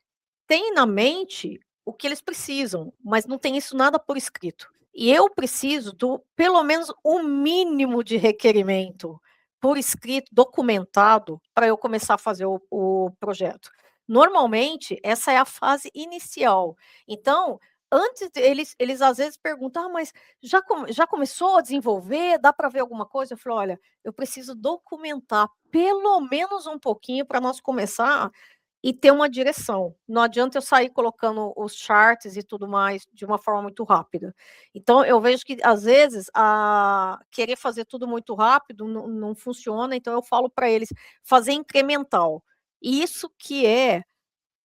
têm na mente o que eles precisam, mas não tem isso nada por escrito. E eu preciso pelo menos o mínimo de requerimento por escrito, documentado, para eu começar a fazer o projeto. Normalmente, essa é a fase inicial. Então, antes eles às vezes perguntam, mas já começou a desenvolver? Dá para ver alguma coisa? Eu falo, olha, eu preciso documentar pelo menos um pouquinho para nós começar e ter uma direção. Não adianta eu sair colocando os charts e tudo mais de uma forma muito rápida. Então, eu vejo que, às vezes, querer fazer tudo muito rápido não funciona, então eu falo para eles fazer incremental. Isso que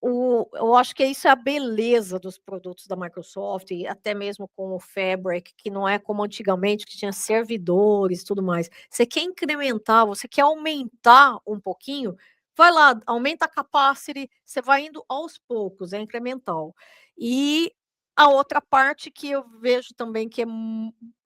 eu acho que isso é a beleza dos produtos da Microsoft, e até mesmo com o Fabric, que não é como antigamente, que tinha servidores e tudo mais. Você quer incrementar, você quer aumentar um pouquinho, vai lá, aumenta a capacity, você vai indo aos poucos, é incremental. E a outra parte que eu vejo também que é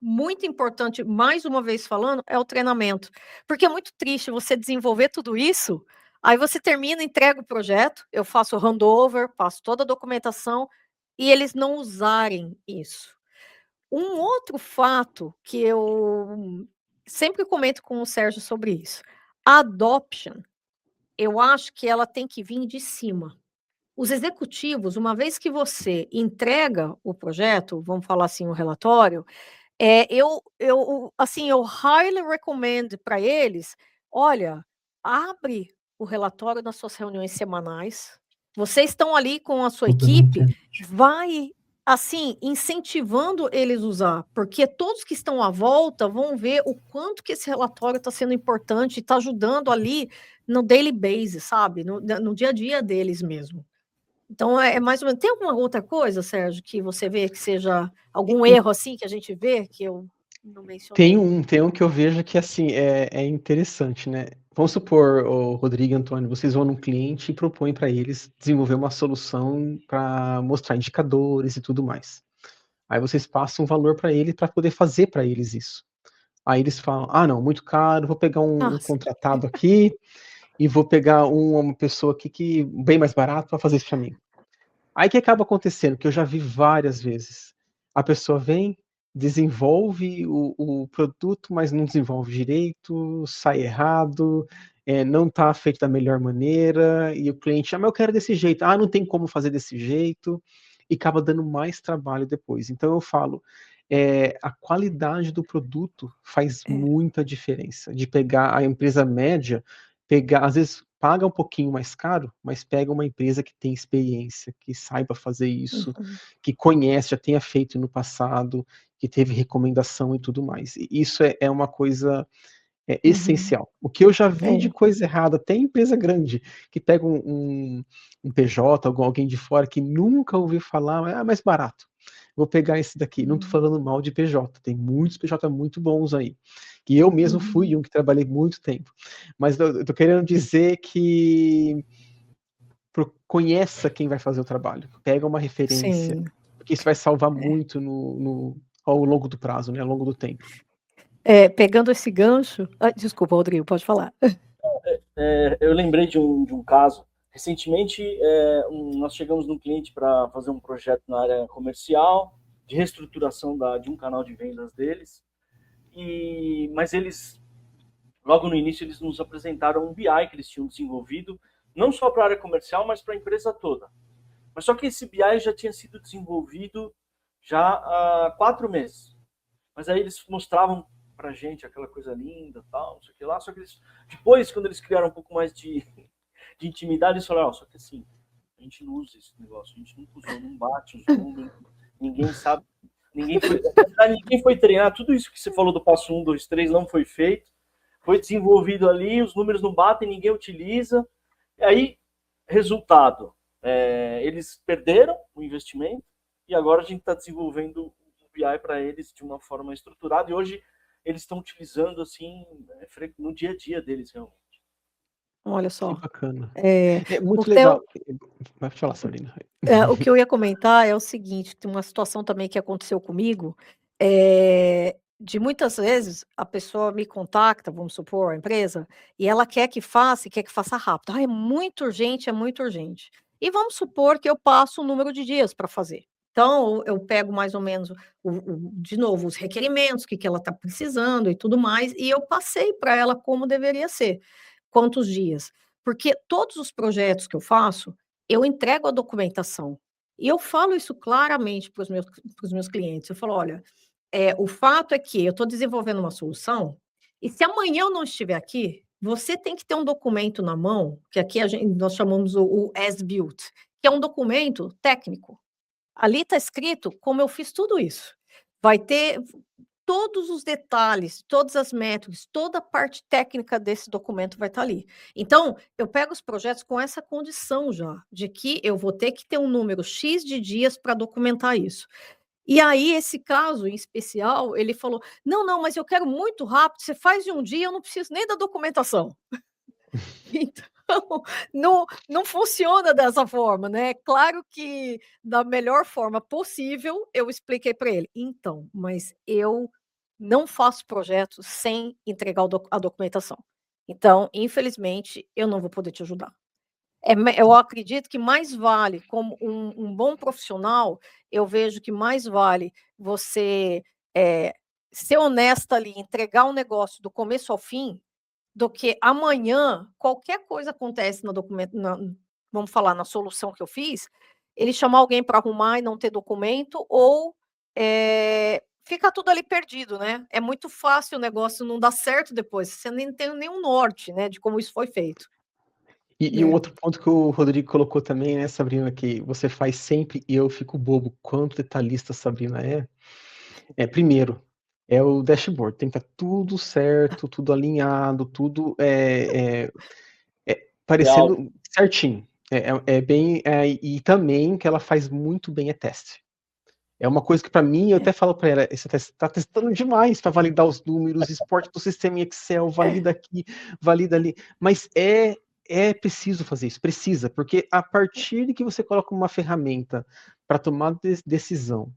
muito importante, mais uma vez falando, é o treinamento. Porque é muito triste você desenvolver tudo isso, aí você termina, entrega o projeto, eu faço o handover, passo toda a documentação, e eles não usarem isso. Um outro fato que eu sempre comento com o Sérgio sobre isso, a adoption, eu acho que ela tem que vir de cima. Os executivos, uma vez que você entrega o projeto, vamos falar assim, o relatório, eu highly recommend para eles, olha, abre o relatório nas suas reuniões semanais, vocês estão ali com a sua equipe, vai, assim, incentivando eles a usar, porque todos que estão à volta vão ver o quanto que esse relatório está sendo importante, está ajudando ali no daily basis, sabe, no dia a dia deles mesmo. Então, é mais ou menos. Tem alguma outra coisa, Sérgio, que você vê que seja algum erro assim que a gente vê que eu não mencionei? Tem um que eu vejo que assim é interessante, né? Vamos supor, o Rodrigo e Antônio, vocês vão num cliente e propõem para eles desenvolver uma solução para mostrar indicadores e tudo mais. Aí vocês passam um valor para ele para poder fazer para eles isso. Aí eles falam, não, muito caro, vou pegar um contratado aqui e vou pegar uma pessoa aqui que bem mais barato para fazer isso para mim. Aí que acaba acontecendo, que eu já vi várias vezes. A pessoa vem, desenvolve o produto, mas não desenvolve direito, sai errado, não está feito da melhor maneira, e o cliente, mas eu quero desse jeito. Não tem como fazer desse jeito, e acaba dando mais trabalho depois. Então eu falo, a qualidade do produto faz muita diferença. De pegar a empresa média, às vezes paga um pouquinho mais caro, mas pega uma empresa que tem experiência, que saiba fazer isso, que conhece, já tenha feito no passado, que teve recomendação e tudo mais. E isso é uma coisa essencial. O que eu já vi de coisa errada, até empresa grande, que pega um PJ, alguém de fora que nunca ouviu falar, é mais barato. vou pegar esse daqui. Não estou falando mal de PJ, tem muitos PJ muito bons aí. E eu mesmo fui um que trabalhei muito tempo. Mas eu tô querendo dizer que conheça quem vai fazer o trabalho, pega uma referência, Sim. porque isso vai salvar muito ao longo do prazo, né, ao longo do tempo. Pegando esse gancho... desculpa, Rodrigo, pode falar. Eu lembrei de um caso. Recentemente, nós chegamos num cliente para fazer um projeto na área comercial, de reestruturação de um canal de vendas deles, mas eles, logo no início, eles nos apresentaram um BI que eles tinham desenvolvido, não só para a área comercial, mas para a empresa toda. Mas só que esse BI já tinha sido desenvolvido já há 4 meses. Mas aí eles mostravam pra gente aquela coisa linda, tal, não sei o que lá, só que depois, quando eles criaram um pouco mais de intimidade, eles falaram, só que assim, a gente não usa esse negócio, a gente nunca usou, não bate os números, ninguém sabe, ninguém foi treinar, tudo isso que você falou do passo 1, 2, 3 não foi feito, foi desenvolvido ali, os números não batem, ninguém utiliza, e aí, resultado, eles perderam o investimento, e agora a gente está desenvolvendo o BI para eles de uma forma estruturada, e hoje eles estão utilizando assim no dia a dia deles, realmente. Olha só. Que bacana. É muito o legal. Vai falar, Sabrina. O que eu ia comentar é o seguinte, tem uma situação também que aconteceu comigo, de muitas vezes a pessoa me contacta, vamos supor, a empresa, e ela quer que faça rápido. É muito urgente, é muito urgente. E vamos supor que eu passo um número de dias para fazer. Então, eu pego mais ou menos, de novo, os requerimentos, o que ela está precisando e tudo mais, e eu passei para ela como deveria ser, quantos dias. Porque todos os projetos que eu faço, eu entrego a documentação. E eu falo isso claramente para os meus clientes. Eu falo, olha, o fato é que eu estou desenvolvendo uma solução, e se amanhã eu não estiver aqui, você tem que ter um documento na mão, que aqui nós chamamos o as-built, que é um documento técnico. Ali está escrito como eu fiz tudo isso. Vai ter todos os detalhes, todas as métricas, toda a parte técnica desse documento vai estar ali. Então, eu pego os projetos com essa condição já, de que eu vou ter que ter um número X de dias para documentar isso. E aí, esse caso em especial, ele falou: não, mas eu quero muito rápido, você faz em um dia, eu não preciso nem da documentação. Então, não funciona dessa forma, né? Claro que da melhor forma possível, eu expliquei para ele. Então, mas eu não faço projetos sem entregar a documentação. Então, infelizmente, eu não vou poder te ajudar. Eu acredito que mais vale, como um bom profissional, eu vejo que mais vale você ser honesta ali, entregar um negócio do começo ao fim, do que amanhã qualquer coisa acontece no documento, vamos falar, na solução que eu fiz, ele chamar alguém para arrumar e não ter documento, ou fica tudo ali perdido, né? É muito fácil o negócio não dar certo depois, você nem tem nenhum norte, né, de como isso foi feito. E um outro ponto que o Rodrigo colocou também, né, Sabrina, que você faz sempre, e eu fico bobo, quanto detalhista a Sabrina primeiro, é o dashboard, tem que estar tudo certo, tudo alinhado, tudo parecendo certinho. E também que ela faz muito bem teste. É uma coisa que para mim, eu até falo para ela, você está testando demais para validar os números, exporte do sistema em Excel, valida aqui, valida ali, mas é preciso fazer isso, precisa, porque a partir de que você coloca uma ferramenta para tomar decisão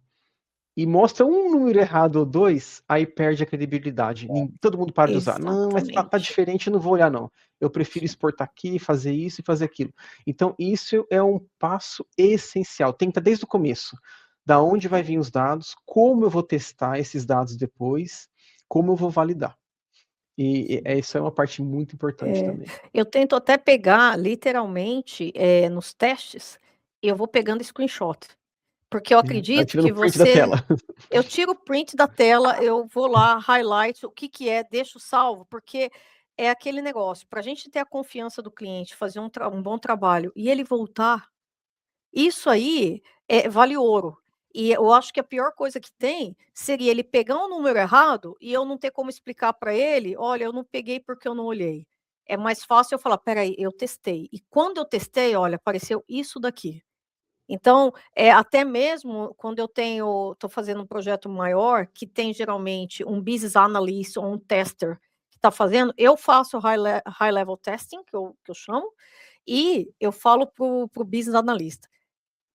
e mostra um número errado ou 2, aí perde a credibilidade. Todo mundo para de usar. Não, mas tá diferente, eu não vou olhar, não. Eu prefiro exportar aqui, fazer isso e fazer aquilo. Então, isso é um passo essencial. Tem que estar desde o começo. Da onde vai vir os dados, como eu vou testar esses dados depois, como eu vou validar. E isso é uma parte muito importante também. Eu tento até pegar, literalmente, nos testes, eu vou pegando screenshot. Porque eu acredito que eu tiro o print da tela, eu vou lá, highlight, o que é, deixo salvo, porque é aquele negócio, para a gente ter a confiança do cliente, fazer um bom trabalho, e ele voltar, isso aí vale ouro. E eu acho que a pior coisa que tem seria ele pegar um número errado e eu não ter como explicar para ele, olha, eu não peguei porque eu não olhei. É mais fácil eu falar, peraí, eu testei. E quando eu testei, olha, apareceu isso daqui. Então, até mesmo quando eu estou fazendo um projeto maior, que tem geralmente um business analyst ou um tester que está fazendo, eu faço high level testing, que eu chamo, e eu falo para o business analyst,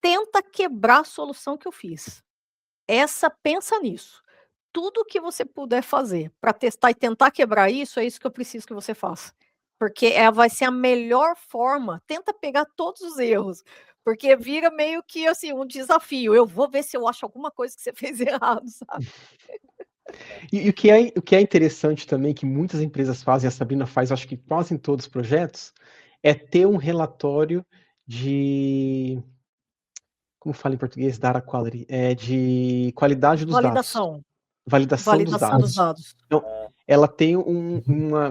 tenta quebrar a solução que eu fiz. Pensa nisso. Tudo que você puder fazer para testar e tentar quebrar isso, é isso que eu preciso que você faça. Porque vai ser a melhor forma. Tenta pegar todos os erros, porque vira meio que assim um desafio. Eu vou ver se eu acho alguma coisa que você fez errado, sabe? E o que é interessante também, que muitas empresas fazem, a Sabrina faz, acho que quase em todos os projetos, é ter um relatório de... Como fala em português? Data quality. De qualidade dos dados. Validação dos dados. Então, ela tem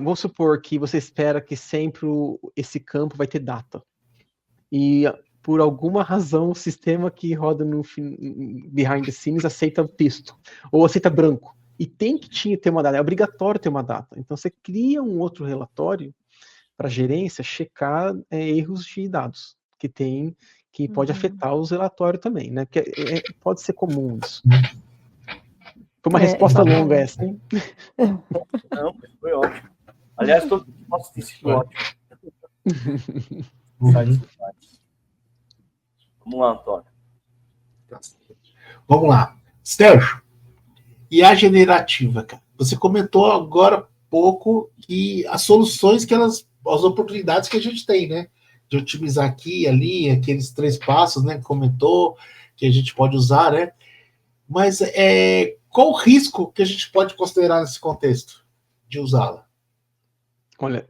vamos supor que você espera que sempre esse campo vai ter data. E por alguma razão o sistema que roda no behind the scenes aceita texto, ou aceita branco. E tem que ter uma data, é obrigatório ter uma data. Então você cria um outro relatório para a gerência checar erros de dados que pode afetar os relatórios também, né? Porque pode ser comum isso. Foi uma resposta longa essa, hein? Não, foi ótimo. Aliás, todas as respostas têm sido ótimas. Vamos lá, Antônio. Vamos lá. Sérgio, e a generativa, cara? Você comentou agora há pouco que as soluções as oportunidades que a gente tem, né? De otimizar aqui e ali, aqueles 3 passos, né? Comentou que a gente pode usar, né? Mas qual o risco que a gente pode considerar nesse contexto de usá-la? Olha,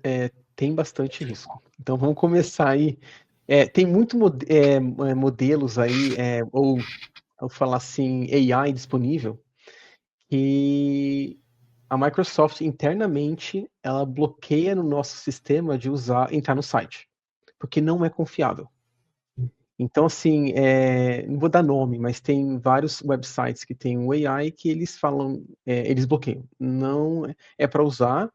tem bastante risco. Então vamos começar aí. Tem muito modelos aí, ou eu falar assim, AI disponível, que a Microsoft internamente ela bloqueia no nosso sistema de entrar no site, porque não é confiável. Então, assim, não vou dar nome, mas tem vários websites que tem um AI que eles falam, eles bloqueiam. Não é para usar.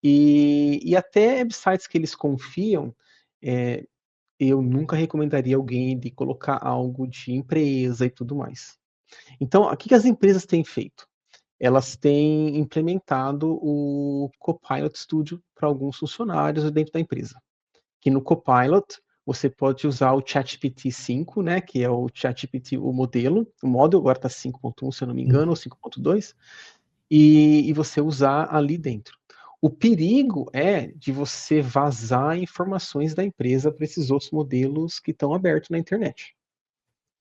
E até websites que eles confiam, eu nunca recomendaria alguém de colocar algo de empresa e tudo mais. Então, o que as empresas têm feito? Elas têm implementado o Copilot Studio para alguns funcionários dentro da empresa. Que no Copilot, você pode usar o ChatGPT 5, né, que é o ChatGPT, o modelo agora está 5.1, se eu não me engano, ou 5.2, e você usar ali dentro. O perigo é de você vazar informações da empresa para esses outros modelos que estão abertos na internet.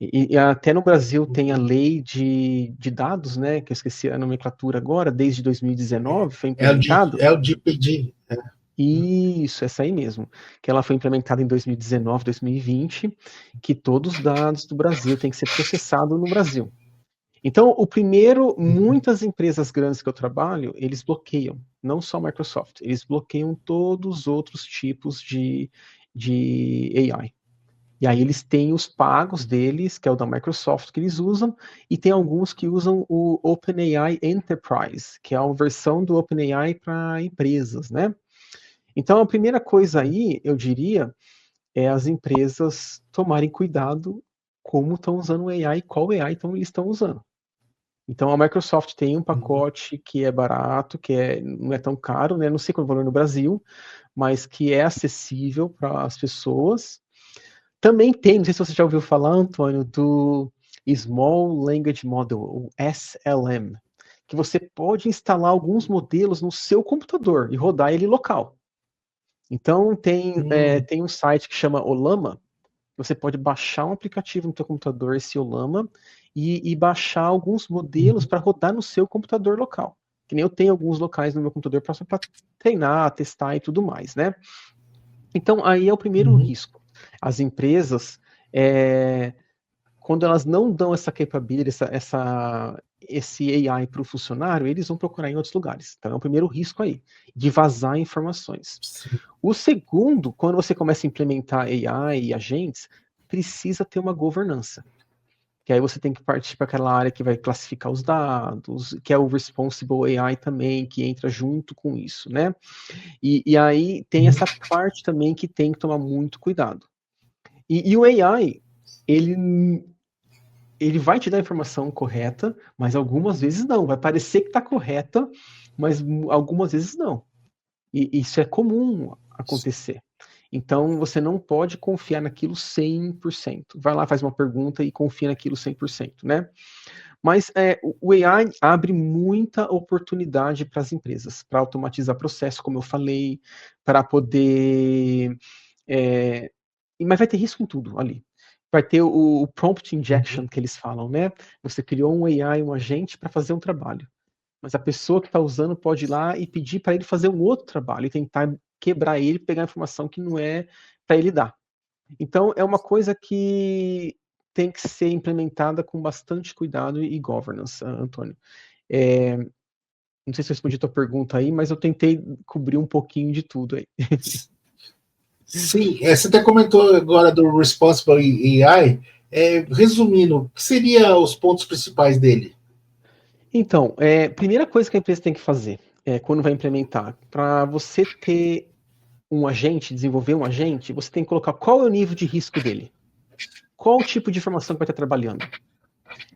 E até no Brasil tem a lei de dados, né, que eu esqueci a nomenclatura agora, desde 2019 foi implementado. É o DPD. Isso, essa aí mesmo, que ela foi implementada em 2019, 2020, que todos os dados do Brasil têm que ser processados no Brasil. Então, muitas empresas grandes que eu trabalho, eles bloqueiam, não só a Microsoft, eles bloqueiam todos os outros tipos de AI. E aí eles têm os pagos deles, que é o da Microsoft que eles usam, e tem alguns que usam o OpenAI Enterprise, que é a versão do OpenAI para empresas, né? Então, a primeira coisa aí, eu diria, é as empresas tomarem cuidado como estão usando o AI, qual AI eles estão usando. Então, a Microsoft tem um pacote que é barato, não é tão caro, né? Não sei qual é o valor no Brasil, mas que é acessível para as pessoas. Também tem, não sei se você já ouviu falar, Antônio, do Small Language Model, o SLM, que você pode instalar alguns modelos no seu computador e rodar ele local. Então, tem um site que chama Ollama, você pode baixar um aplicativo no seu computador, esse Ollama, e baixar alguns modelos para rodar no seu computador local. Que nem eu tenho alguns locais no meu computador para treinar, testar e tudo mais, né? Então, aí é o primeiro risco. As empresas, quando elas não dão essa capability, esse AI para o funcionário, eles vão procurar em outros lugares. Então, é o primeiro risco aí, de vazar informações. Sim. O segundo, quando você começa a implementar AI e agentes, precisa ter uma governança. Que aí você tem que partir para aquela área que vai classificar os dados, que é o Responsible AI também, que entra junto com isso, né? E aí tem essa parte também que tem que tomar muito cuidado. E o AI, ele vai te dar a informação correta, mas algumas vezes não. Vai parecer que está correta, mas algumas vezes não. E isso é comum acontecer. Então, você não pode confiar naquilo 100%. Vai lá, faz uma pergunta e confia naquilo 100%, né? Mas o AI abre muita oportunidade para as empresas, para automatizar processo, como eu falei, para poder... mas vai ter risco em tudo ali. Vai ter o prompt injection, que eles falam, né? Você criou um AI, um agente, para fazer um trabalho. Mas a pessoa que está usando pode ir lá e pedir para ele fazer um outro trabalho e tentar quebrar ele, pegar a informação que não é para ele dar. Então, é uma coisa que tem que ser implementada com bastante cuidado e governance, Antônio. Não sei se eu respondi a tua pergunta aí, mas eu tentei cobrir um pouquinho de tudo aí. Sim, você até comentou agora do Responsible AI. Resumindo, o que seriam os pontos principais dele? Então, primeira coisa que a empresa tem que fazer, quando vai implementar, para você ter um agente, desenvolver um agente, você tem que colocar qual é o nível de risco dele. Qual o tipo de informação que vai estar trabalhando.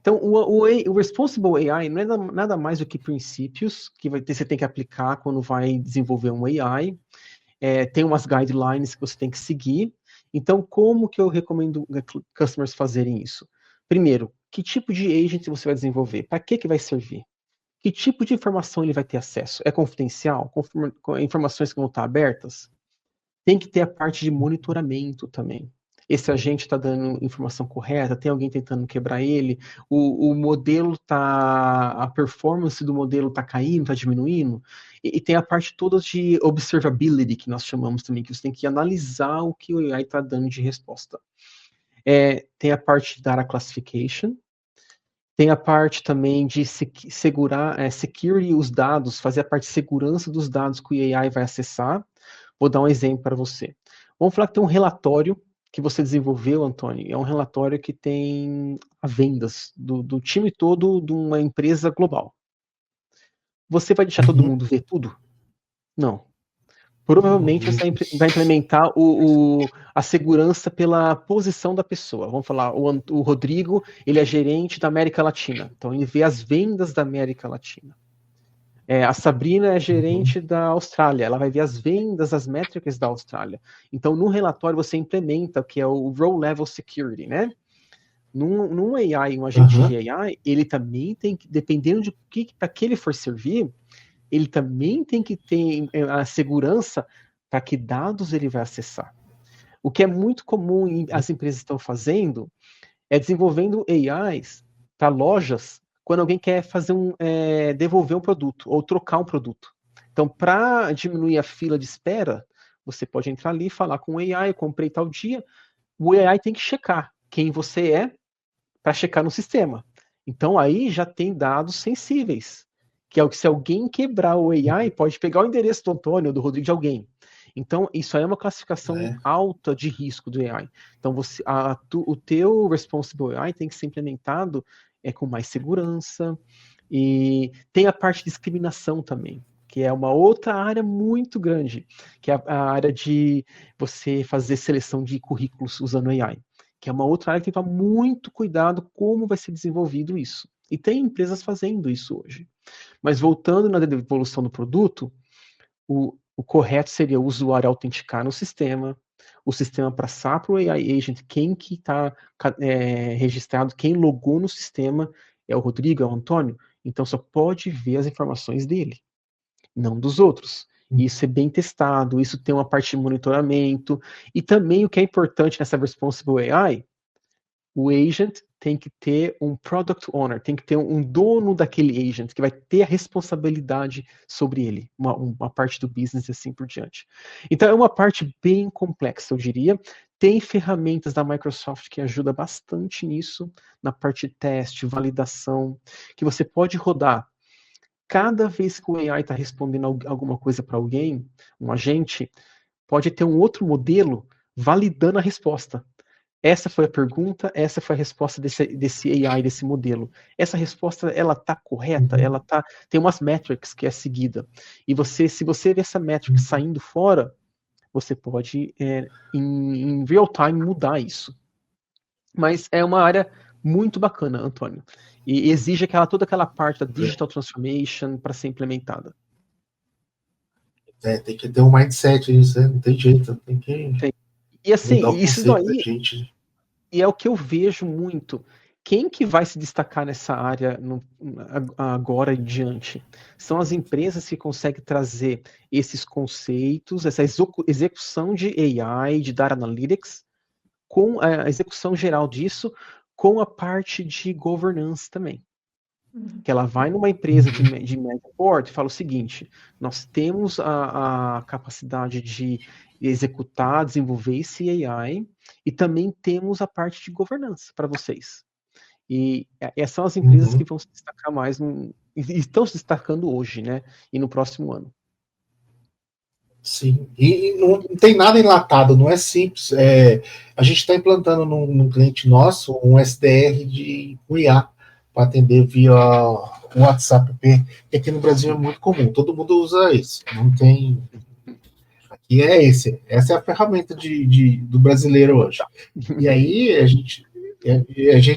Então, o Responsible AI não é nada mais do que princípios que você tem que aplicar quando vai desenvolver um AI. Tem umas guidelines que você tem que seguir. Então, como que eu recomendo customers fazerem isso? Primeiro, que tipo de agent você vai desenvolver? Para que vai servir? Que tipo de informação ele vai ter acesso? É confidencial? Informações que vão estar abertas? Tem que ter a parte de monitoramento também. Esse agente está dando informação correta? Tem alguém tentando quebrar ele? O modelo a performance do modelo está caindo, está diminuindo? E tem a parte toda de observability, que nós chamamos também, que você tem que analisar o que o AI está dando de resposta. Tem a parte de data classification, tem a parte também de security os dados, fazer a parte de segurança dos dados que o AI vai acessar. Vou dar um exemplo para você. Vamos falar que tem um relatório que você desenvolveu, Antônio. É um relatório que tem vendas do time todo de uma empresa global. Você vai deixar todo mundo ver tudo? Não. Provavelmente você vai implementar a segurança pela posição da pessoa. Vamos falar, o Rodrigo, ele é gerente da América Latina. Então, ele vê as vendas da América Latina. A Sabrina é gerente da Austrália. Ela vai ver as vendas, as métricas da Austrália. Então, no relatório, você implementa o que é o Row Level Security, né? Num AI, um agente de AI, ele também tem que, dependendo de para que ele for servir, ele também tem que ter a segurança para que dados ele vai acessar. O que é muito comum as empresas estão fazendo é desenvolvendo AIs para lojas quando alguém quer fazer devolver um produto ou trocar um produto. Então, para diminuir a fila de espera, você pode entrar ali e falar com o AI, eu comprei tal dia, o AI tem que checar quem você é para checar no sistema. Então, aí já tem dados sensíveis, que é o que se alguém quebrar o AI, pode pegar o endereço do Antônio ou do Rodrigo de alguém. Então, isso aí é uma classificação alta de risco do AI. Então, o teu Responsible AI tem que ser implementado com mais segurança. E tem a parte de discriminação também, que é uma outra área muito grande, que é a área de você fazer seleção de currículos usando AI, que é uma outra área que tem que tomar muito cuidado como vai ser desenvolvido isso. E tem empresas fazendo isso hoje. Mas voltando na devolução do produto, o correto seria o usuário autenticar no sistema, o sistema passar para o AI Agent quem que está registrado, quem logou no sistema, é o Rodrigo, é o Antônio, então só pode ver as informações dele, não dos outros. Isso é bem testado, isso tem uma parte de monitoramento, e também o que é importante nessa Responsible AI, o agent tem que ter um product owner, tem que ter um dono daquele agent, que vai ter a responsabilidade sobre ele, uma parte do business e assim por diante. Então é uma parte bem complexa, eu diria. Tem ferramentas da Microsoft que ajudam bastante nisso, na parte de teste, validação, que você pode rodar. Cada vez que o AI está respondendo alguma coisa para alguém, um agente, pode ter um outro modelo validando a resposta. Essa foi a pergunta, essa foi a resposta desse AI, desse modelo. Essa resposta, ela está correta? Ela tem umas metrics que é seguida. E se você vê essa métrica saindo fora, você pode, em real time, mudar isso. Mas é uma área muito bacana, Antônio. E exige toda aquela parte da digital transformation para ser implementada. Tem que ter um mindset nisso, né? Não tem jeito, tem que E assim, mudar o isso conceito da daí, gente. e é o que eu vejo muito. Quem que vai se destacar nessa área agora em diante? São as empresas que conseguem trazer esses conceitos, essa execução de AI, de Data Analytics, com a execução geral disso, com a parte de governance também. Que ela vai numa empresa de médio porte e fala o seguinte: nós temos a capacidade de executar, desenvolver esse AI, e também temos a parte de governança para vocês. E essas são as empresas que vão se destacar mais, e estão se destacando hoje, né? E no próximo ano. Sim, e não tem nada enlatado, não é simples. A gente está implantando num cliente nosso um SDR de IA para atender via WhatsApp, que aqui no Brasil é muito comum, todo mundo usa isso. Não tem. Aqui essa é a ferramenta do brasileiro hoje. E aí a gente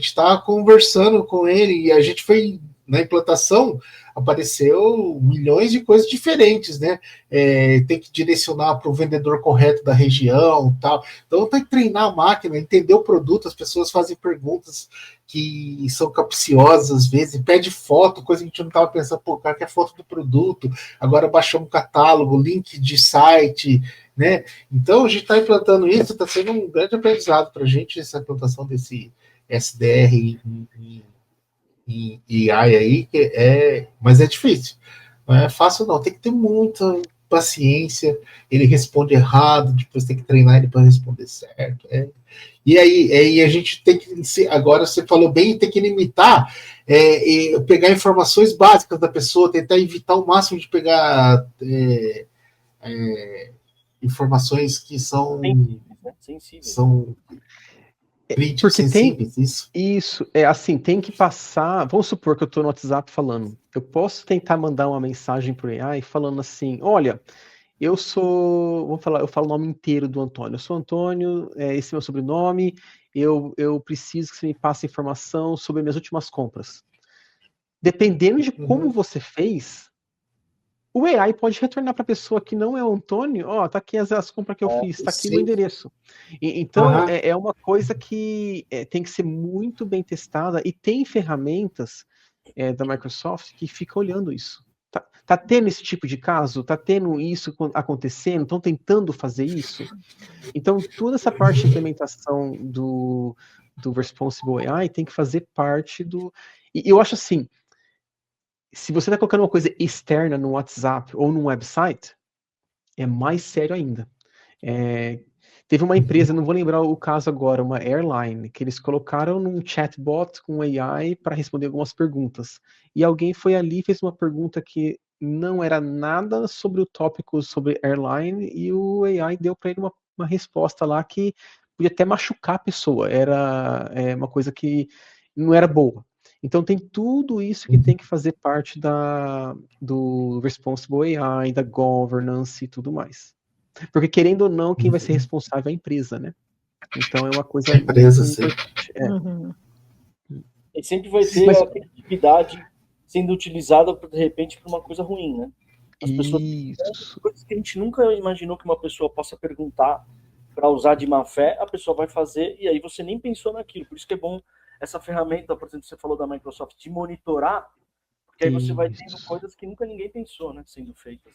está conversando com ele e a gente foi na implantação, apareceu milhões de coisas diferentes, né? Tem que direcionar para o vendedor correto da região, tal. Então tem que treinar a máquina, entender o produto. As pessoas fazem perguntas que são capciosas às vezes, pede foto, coisa que a gente não estava pensando, pô, o cara quer foto do produto, agora baixamos um catálogo, link de site, né? Então a gente está implantando isso, está sendo um grande aprendizado para a gente, essa implantação desse SDR e AI aí, mas é difícil. Não é fácil, não. Tem que ter muita paciência. Ele responde errado, depois tem que treinar ele para responder certo. E aí a gente tem que. Agora você falou bem, tem que limitar, pegar informações básicas da pessoa, tentar evitar o máximo de pegar informações que são sensíveis. São críticos, sensíveis, isso, assim, tem que passar. Vamos supor que eu estou no WhatsApp falando. Eu posso tentar mandar uma mensagem para o AI falando assim: olha, eu falo o nome inteiro do Antônio. Eu sou Antônio, esse é meu sobrenome. Eu preciso que você me passe informação sobre minhas últimas compras. Dependendo de como você fez, o AI pode retornar para a pessoa que não é o Antônio, tá aqui as compras que eu fiz, tá aqui o endereço. Então, é uma coisa que tem que ser muito bem testada, e tem ferramentas da Microsoft que ficam olhando isso. Tá tendo esse tipo de caso? Tá tendo isso acontecendo? Estão tentando fazer isso? Então, toda essa parte de implementação do Responsible AI tem que fazer parte do... E eu acho assim, se você está colocando uma coisa externa no WhatsApp ou num website, é mais sério ainda. Teve uma empresa, não vou lembrar o caso agora, uma airline, que eles colocaram num chatbot com AI para responder algumas perguntas. E alguém foi ali e fez uma pergunta que não era nada sobre o tópico sobre airline, e o AI deu para ele uma resposta lá que podia até machucar a pessoa. Era uma coisa que não era boa. Então tem tudo isso que tem que fazer parte do Responsible AI, da governance e tudo mais. Porque, querendo ou não, quem vai ser responsável é a empresa, né? Então é uma coisa muito importante. E sempre vai ter a criatividade sendo utilizada, de repente, para uma coisa ruim, né? As pessoas, coisas que a gente nunca imaginou que uma pessoa possa perguntar para usar de má fé, a pessoa vai fazer, e aí você nem pensou naquilo. Por isso que é bom essa ferramenta, por exemplo, você falou da Microsoft, de monitorar, porque aí você vai tendo coisas que nunca ninguém pensou, né, sendo feitas.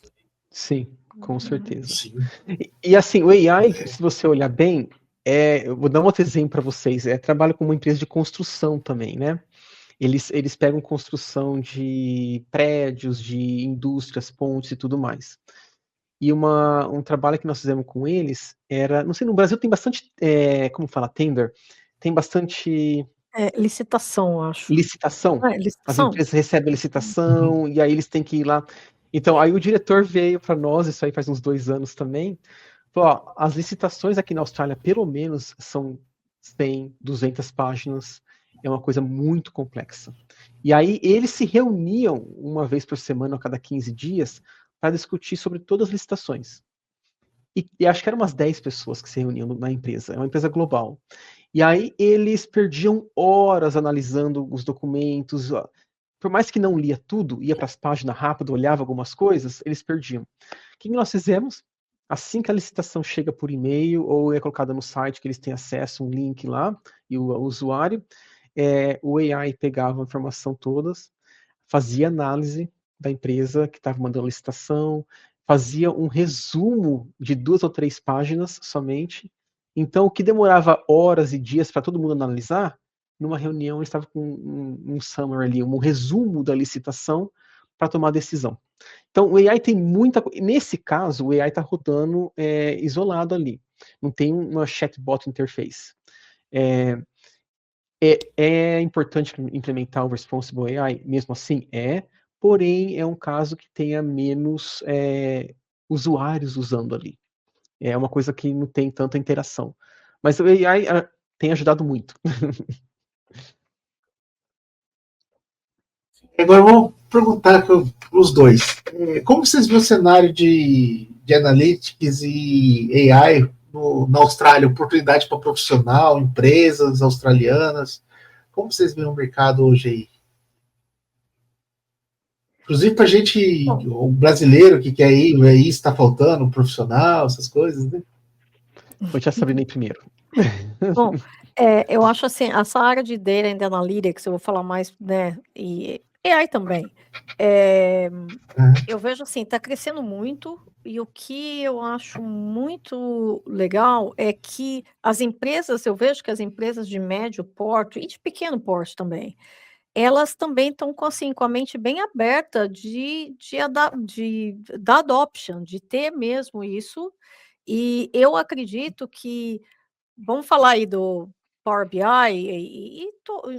Sim, com certeza. E assim, o AI, se você olhar bem, eu vou dar um outro exemplo para vocês, trabalha com uma empresa de construção também, né? Eles pegam construção de prédios, de indústrias, pontes e tudo mais. E um trabalho que nós fizemos com eles era, não sei, no Brasil tem bastante, como fala, tender, tem bastante... licitação, acho. Licitação. Licitação. As empresas recebem a licitação, e aí eles têm que ir lá. Então, aí o diretor veio para nós, isso aí faz uns 2 anos também, falou, as licitações aqui na Austrália, pelo menos, são 100, 200 páginas, é uma coisa muito complexa. E aí eles se reuniam uma vez por semana, a cada 15 dias, para discutir sobre todas as licitações. E acho que eram umas 10 pessoas que se reuniam na empresa, é uma empresa global. E aí eles perdiam horas analisando os documentos. Por mais que não lia tudo, ia para as páginas rápido, olhava algumas coisas, eles perdiam. O que nós fizemos? Assim que a licitação chega por e-mail ou é colocada no site que eles têm acesso, um link lá, e o usuário, o AI pegava a informação todas, fazia análise da empresa que estava mandando a licitação, fazia um resumo de 2 ou 3 páginas somente. Então, o que demorava horas e dias para todo mundo analisar, numa reunião ele estava com um summary ali, um resumo da licitação para tomar a decisão. Então, o AI tem muita coisa. Nesse caso, o AI está rodando isolado ali. Não tem uma chatbot interface. É importante implementar o Responsible AI, mesmo assim? Porém, é um caso que tenha menos usuários usando ali. É uma coisa que não tem tanta interação. Mas o AI tem ajudado muito. Agora eu vou perguntar para os dois. Como vocês viram o cenário de analytics e AI na Austrália? Oportunidade para profissional, empresas australianas? Como vocês veem o mercado hoje aí? Inclusive para a gente, o brasileiro que quer ir, aí está faltando, profissional, essas coisas, né? Vou te Sabrina aí primeiro. Bom, eu acho assim, essa área de Data and Analytics, eu vou falar mais, né, e AI também, eu vejo assim, está crescendo muito, e o que eu acho muito legal é que as empresas, eu vejo que as empresas de médio porte e de pequeno porte também, elas também estão com a mente bem aberta da adoption, de ter mesmo isso, e eu acredito que, vamos falar aí do Power BI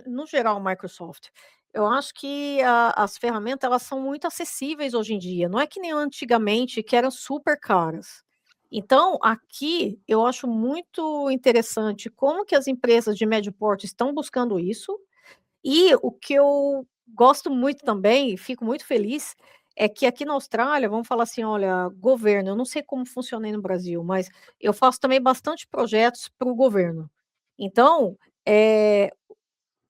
no geral o Microsoft. Eu acho que as ferramentas elas são muito acessíveis hoje em dia. Não é que nem antigamente que eram super caras. Então, aqui eu acho muito interessante como que as empresas de médio porte estão buscando isso. E o que eu gosto muito também, fico muito feliz, é que aqui na Austrália, vamos falar assim, olha, governo, eu não sei como funciona aí no Brasil, mas eu faço também bastante projetos para o governo. Então,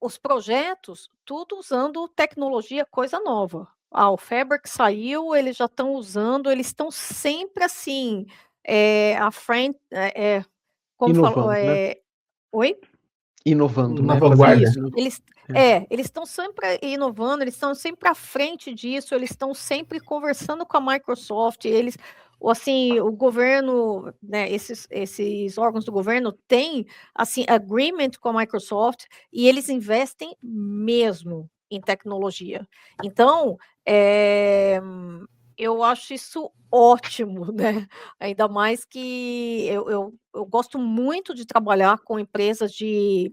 os projetos, tudo usando tecnologia, coisa nova. O Fabric saiu, eles já estão usando, eles estão sempre assim, à frente, como falou, Inovando, né? oi? Inovando, Na né? vanguarda. Isso, eles estão sempre inovando, eles estão sempre à frente disso, eles estão sempre conversando com a Microsoft, assim, o governo, né, esses órgãos do governo têm, assim, agreement com a Microsoft e eles investem mesmo em tecnologia. Então, eu acho isso ótimo, né? Ainda mais que eu gosto muito de trabalhar com empresas de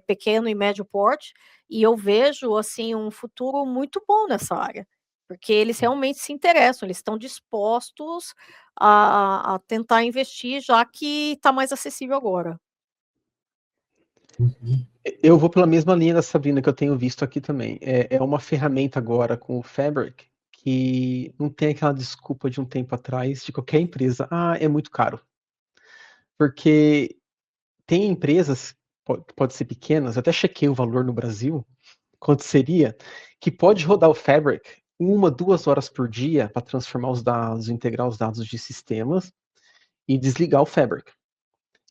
pequeno e médio porte, e eu vejo assim um futuro muito bom nessa área, porque eles realmente se interessam, eles estão dispostos a tentar investir, já que está mais acessível agora. Eu vou pela mesma linha da Sabrina que eu tenho visto aqui também. É uma ferramenta agora com o Fabric que não tem aquela desculpa de um tempo atrás de qualquer empresa. É muito caro. Porque tem empresas, pode ser pequenas, até chequei o valor no Brasil, quanto seria, que pode rodar o Fabric 1-2 horas por dia para transformar os dados, integrar os dados de sistemas e desligar o Fabric.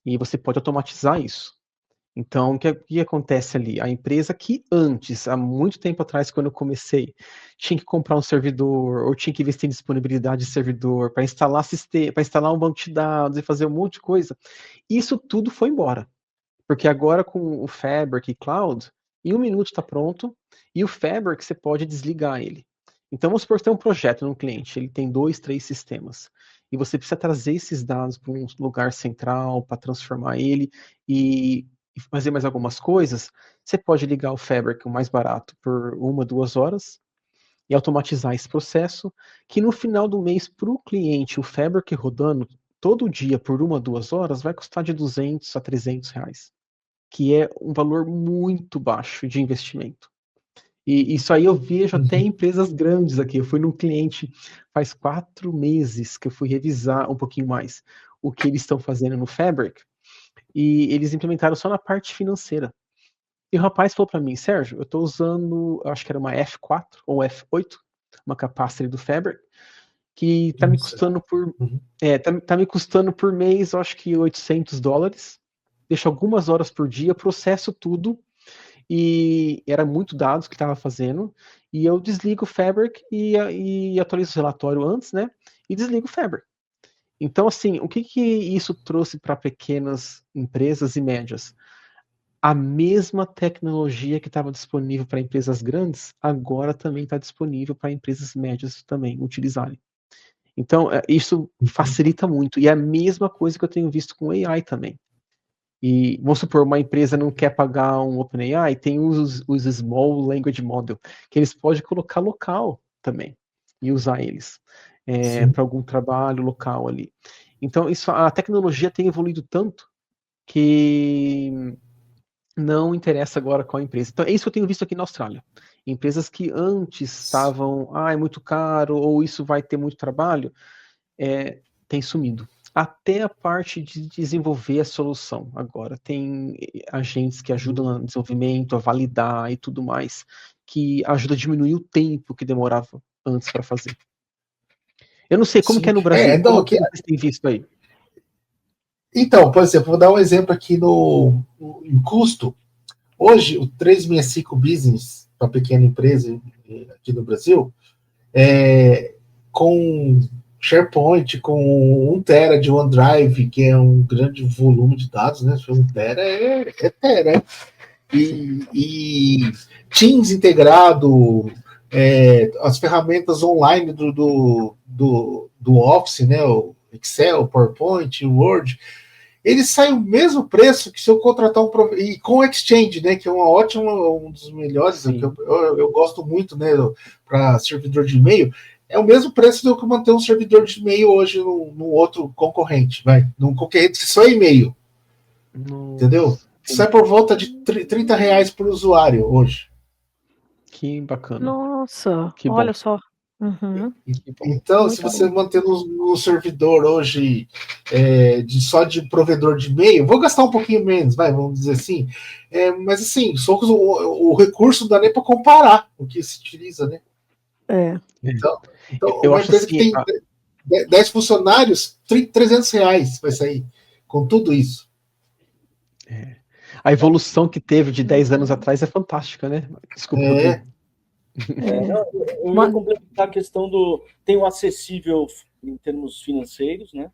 E você pode automatizar isso. Então, o que acontece ali? A empresa que antes, há muito tempo atrás, quando eu comecei, tinha que comprar um servidor, ou tinha que investir em disponibilidade de servidor, para instalar sistema, para instalar um banco de dados e fazer um monte de coisa, isso tudo foi embora. Porque agora com o Fabric e Cloud, em 1 minuto está pronto, e o Fabric você pode desligar ele. Então, vamos supor que tem um projeto no cliente, ele tem 2, 3 sistemas, e você precisa trazer esses dados para um lugar central, para transformar ele, e fazer mais algumas coisas, você pode ligar o Fabric o mais barato por 1-2 horas e automatizar esse processo, que no final do mês, para o cliente, o Fabric rodando todo dia por 1-2 horas vai custar de R$200 a R$300, que é um valor muito baixo de investimento. E isso aí eu vejo até em empresas grandes aqui. Eu fui num cliente faz 4 meses que eu fui revisar um pouquinho mais o que eles estão fazendo no Fabric. e eles implementaram só na parte financeira. E o rapaz falou para mim, Sérgio, eu estou usando, acho que era uma F4 ou F8, uma capacitor do Fabric, que está me custando tá me custando por mês, eu acho que $800. Deixo algumas horas por dia, processo tudo, e era muito dados que estava fazendo, e eu desligo o Fabric e atualizo o relatório antes, né? E desligo o Fabric. Então, assim, o que isso trouxe para pequenas empresas e médias? A mesma tecnologia que estava disponível para empresas grandes, agora também está disponível para empresas médias também utilizarem. Então, isso facilita muito. E é a mesma coisa que eu tenho visto com AI também. E vamos supor, uma empresa não quer pagar um OpenAI, tem os Small Language Model, que eles podem colocar local também e usar eles para algum trabalho local ali. Então, a tecnologia tem evoluído tanto que não interessa agora qual empresa. Então, é isso que eu tenho visto aqui na Austrália. Empresas que antes estavam, é muito caro, ou isso vai ter muito trabalho, tem sumido. Até a parte de desenvolver a solução agora. Tem agentes que ajudam no desenvolvimento, a validar e tudo mais, que ajuda a diminuir o tempo que demorava antes para fazer. Eu não sei como que é no Brasil, como que vocês têm visto aí? Então, por exemplo, vou dar um exemplo aqui em custo. Hoje, o 365 Business, para pequena empresa aqui no Brasil, com SharePoint, com 1 tera de OneDrive, que é um grande volume de dados, né? 1 tera é tera. E Teams integrado, as ferramentas online do Office, né? O Excel, o PowerPoint, o Word, ele sai o mesmo preço que se eu contratar e com o Exchange, né, que é um dos melhores, que eu gosto muito, né, para servidor de e-mail, é o mesmo preço do que manter um servidor de e-mail hoje no outro concorrente, num concorrente que só é e-mail. Entendeu? Sai por volta de R$30 por usuário hoje. Que bacana. Nossa, que olha bom. Só. Uhum. Então, muito se você manter no servidor hoje só de provedor de e-mail, vou gastar um pouquinho menos, vamos dizer assim. Mas assim, o recurso não dá nem para comparar o que se utiliza, né? Então eu uma acho empresa assim, que tem 10 funcionários, R$300 vai sair com tudo isso. A evolução que teve de 10 anos atrás é fantástica, né? Desculpa, Rodrigo. Eu ia complementar a questão tem o acessível em termos financeiros, né?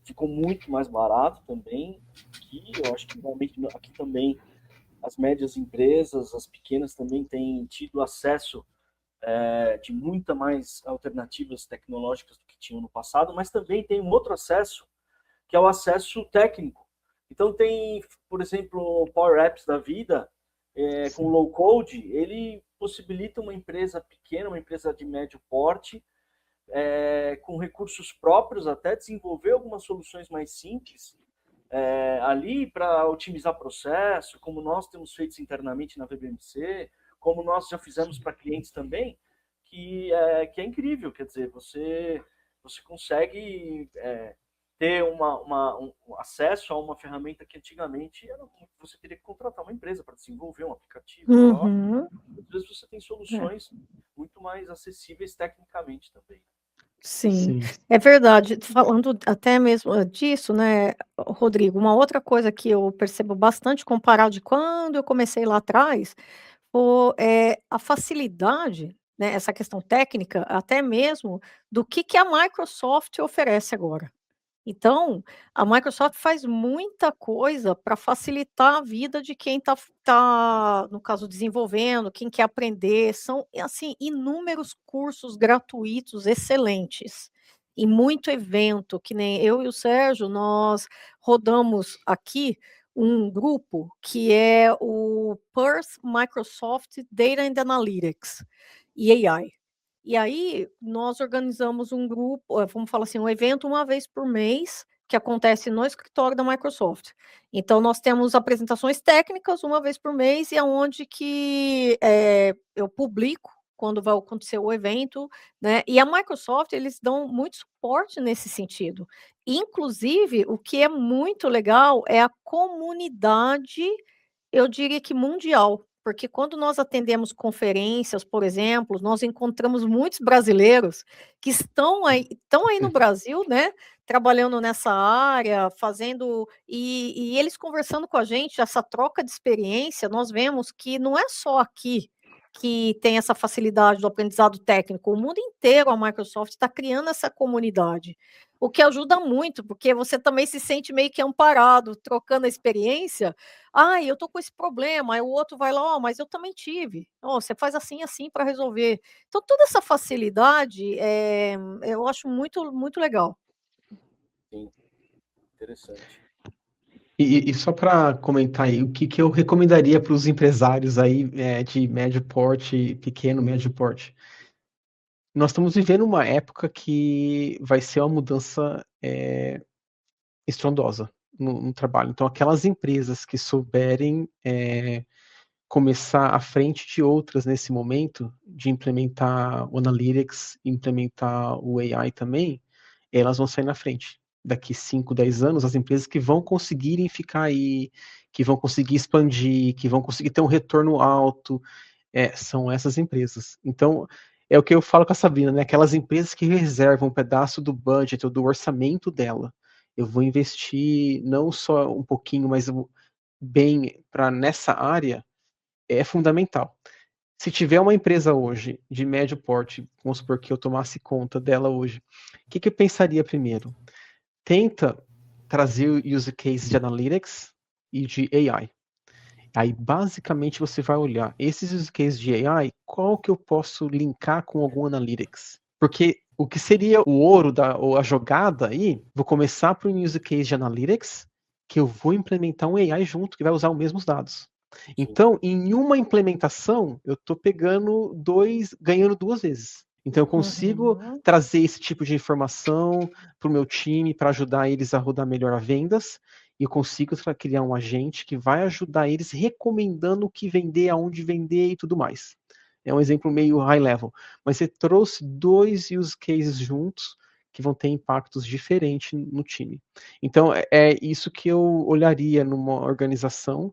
Ficou muito mais barato também. Eu acho que realmente aqui também as médias empresas, as pequenas também têm tido acesso de muita mais alternativas tecnológicas do que tinham no passado, mas também tem um outro acesso, que é o acesso técnico. Então tem, por exemplo, o Power Apps da vida, com low code, ele possibilita uma empresa pequena, uma empresa de médio porte, com recursos próprios, até desenvolver algumas soluções mais simples ali para otimizar processo, como nós temos feito internamente na VBMC, como nós já fizemos para clientes também, que é incrível. Quer dizer, você consegue ter um acesso a uma ferramenta que antigamente você teria que contratar uma empresa para desenvolver um aplicativo. Uhum. Às vezes você tem soluções muito mais acessíveis tecnicamente também. Sim, é verdade. Falando até mesmo disso, né, Rodrigo, uma outra coisa que eu percebo bastante comparado de quando eu comecei lá atrás, a facilidade, né, essa questão técnica, até mesmo do que a Microsoft oferece agora. Então, a Microsoft faz muita coisa para facilitar a vida de quem está, no caso, desenvolvendo, quem quer aprender. São, assim, inúmeros cursos gratuitos excelentes e muito evento, que nem eu e o Sérgio, nós rodamos aqui um grupo que é o Perth Microsoft Data and Analytics e AI. E aí, nós organizamos um grupo, vamos falar assim, um evento uma vez por mês, que acontece no escritório da Microsoft. Então, nós temos apresentações técnicas uma vez por mês, e é onde que eu publico quando vai acontecer o evento, né? E a Microsoft, eles dão muito suporte nesse sentido. Inclusive, o que é muito legal é a comunidade, eu diria que mundial, porque quando nós atendemos conferências, por exemplo, nós encontramos muitos brasileiros que estão aí no Brasil, né, trabalhando nessa área, fazendo, e eles conversando com a gente, essa troca de experiência, nós vemos que não é só aqui que tem essa facilidade do aprendizado técnico, o mundo inteiro a Microsoft está criando essa comunidade, o que ajuda muito, porque você também se sente meio que amparado, trocando a experiência. Ah, eu tô com esse problema, aí o outro vai lá, mas eu também tive. Você faz assim, assim para resolver. Então, toda essa facilidade, eu acho muito, muito legal. Sim, interessante. E só para comentar aí, o que eu recomendaria para os empresários aí de médio porte, pequeno, médio porte? Nós estamos vivendo uma época que vai ser uma mudança estrondosa no trabalho. Então, aquelas empresas que souberem começar à frente de outras nesse momento, de implementar o Analytics, implementar o AI também, elas vão sair na frente. Daqui 5, 10 anos, as empresas que vão conseguirem ficar aí, que vão conseguir expandir, que vão conseguir ter um retorno alto, são essas empresas. Então, é o que eu falo com a Sabrina, né? Aquelas empresas que reservam um pedaço do budget ou do orçamento dela. Eu vou investir não só um pouquinho, mas bem para nessa área, é fundamental. Se tiver uma empresa hoje de médio porte, vamos supor que eu tomasse conta dela hoje, o que eu pensaria primeiro? Tenta trazer o use case de Analytics e de AI. Aí, basicamente, você vai olhar esses use cases de AI, qual que eu posso linkar com algum Analytics? Porque o que seria o ouro ou a jogada aí, vou começar por um use case de Analytics, que eu vou implementar um AI junto, que vai usar os mesmos dados. Então, em uma implementação, eu estou ganhando 2 vezes. Então, eu consigo trazer esse tipo de informação para o meu time, para ajudar eles a rodar melhor as vendas, e eu consigo criar um agente que vai ajudar eles recomendando o que vender, aonde vender e tudo mais. É um exemplo meio high level, mas você trouxe 2 use cases juntos que vão ter impactos diferentes no time. Então, é isso que eu olharia numa organização,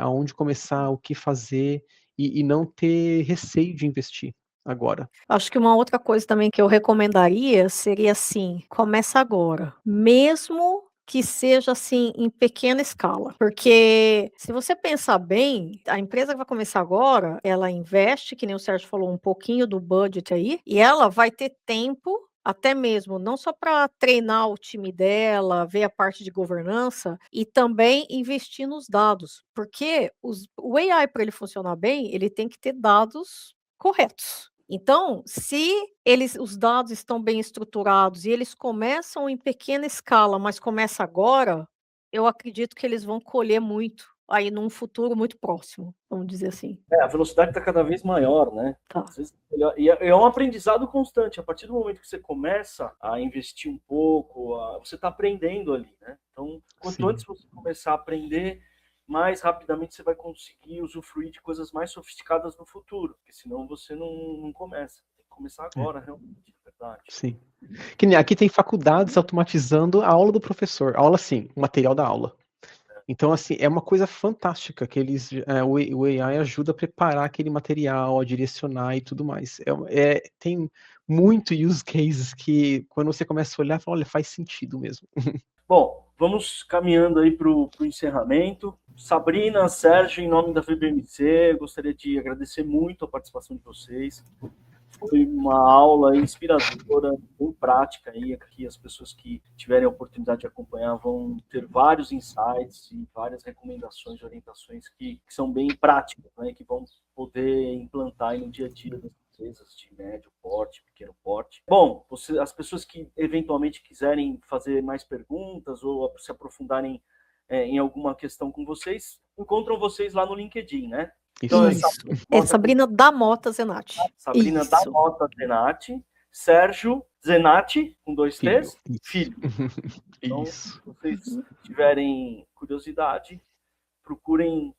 aonde começar, o que fazer, e não ter receio de investir agora. Acho que uma outra coisa também que eu recomendaria seria assim: começa agora, mesmo que seja assim em pequena escala, porque se você pensar bem, a empresa que vai começar agora, ela investe, que nem o Sérgio falou, um pouquinho do budget aí, e ela vai ter tempo, até mesmo, não só para treinar o time dela, ver a parte de governança, e também investir nos dados, porque o AI, para ele funcionar bem, ele tem que ter dados corretos. Então, se os dados estão bem estruturados e eles começam em pequena escala, mas começa agora, eu acredito que eles vão colher muito aí num futuro muito próximo, vamos dizer assim. A velocidade está cada vez maior, né? Tá. Às vezes, e é um aprendizado constante. A partir do momento que você começa a investir um pouco, você está aprendendo ali, né? Então, quanto antes você começar a aprender, mais rapidamente você vai conseguir usufruir de coisas mais sofisticadas no futuro, porque senão você não começa. Tem que começar agora, realmente, é verdade. Sim. Que nem aqui tem faculdades automatizando a aula do professor. Aula, sim, o material da aula. Então, assim, é uma coisa fantástica que o AI ajuda a preparar aquele material, a direcionar e tudo mais. Tem muito use cases que, quando você começa a olhar, fala, olha, faz sentido mesmo. Bom, vamos caminhando aí para o encerramento. Sabrina, Sérgio, em nome da VBMC, gostaria de agradecer muito a participação de vocês. Foi uma aula inspiradora, bem prática aí, que as pessoas que tiverem a oportunidade de acompanhar vão ter vários insights e várias recomendações e orientações que são bem práticas, né, que vão poder implantar aí no dia a dia das empresas de médio porte, pequeno porte. Bom, as pessoas que eventualmente quiserem fazer mais perguntas ou se aprofundarem em alguma questão com vocês, encontram vocês lá no LinkedIn, né? Então, é Sabrina da Mota Zenatti. Sabrina da Mota Zenatti. Sérgio Zenatti, com 2 T's, filho. Então, se vocês tiverem curiosidade, procurem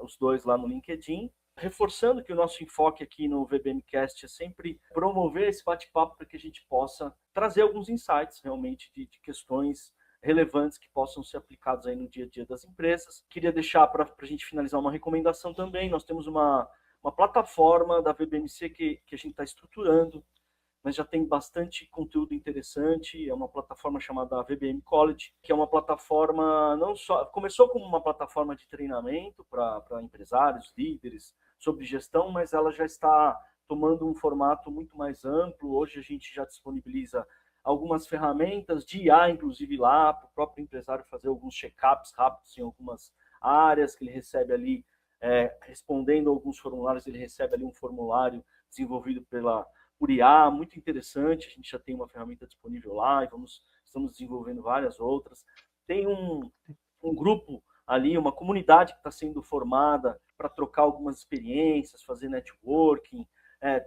os dois lá no LinkedIn. reforçando que o nosso enfoque aqui no VBMcast é sempre promover esse bate-papo para que a gente possa trazer alguns insights realmente de questões relevantes que possam ser aplicados aí no dia a dia das empresas. Queria deixar para a gente finalizar uma recomendação também. Nós temos uma plataforma da VBMC que a gente está estruturando, mas já tem bastante conteúdo interessante. É uma plataforma chamada VBM College, que é uma plataforma não só... Começou como uma plataforma de treinamento para empresários, líderes, sobre gestão, mas ela já está tomando um formato muito mais amplo. Hoje a gente já disponibiliza algumas ferramentas de IA, inclusive lá, para o próprio empresário fazer alguns check-ups rápidos em algumas áreas que ele recebe ali, respondendo alguns formulários, ele recebe ali um formulário desenvolvido por IA, muito interessante. A gente já tem uma ferramenta disponível lá e estamos desenvolvendo várias outras. Tem um grupo ali, uma comunidade que está sendo formada para trocar algumas experiências, fazer networking.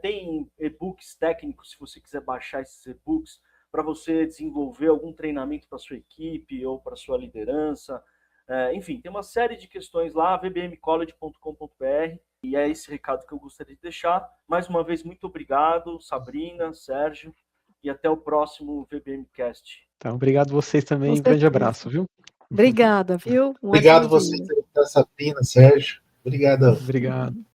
Tem e-books técnicos, se você quiser baixar esses e-books, para você desenvolver algum treinamento para sua equipe ou para sua liderança. Enfim, tem uma série de questões lá, vbmcollege.com.br, e é esse recado que eu gostaria de deixar. Mais uma vez, muito obrigado, Sabrina, Sérgio, e até o próximo VBMcast. Então, obrigado vocês também, um grande abraço, viu? Obrigada, viu? Obrigado vocês, Sabrina, Sérgio. Obrigado. Obrigado.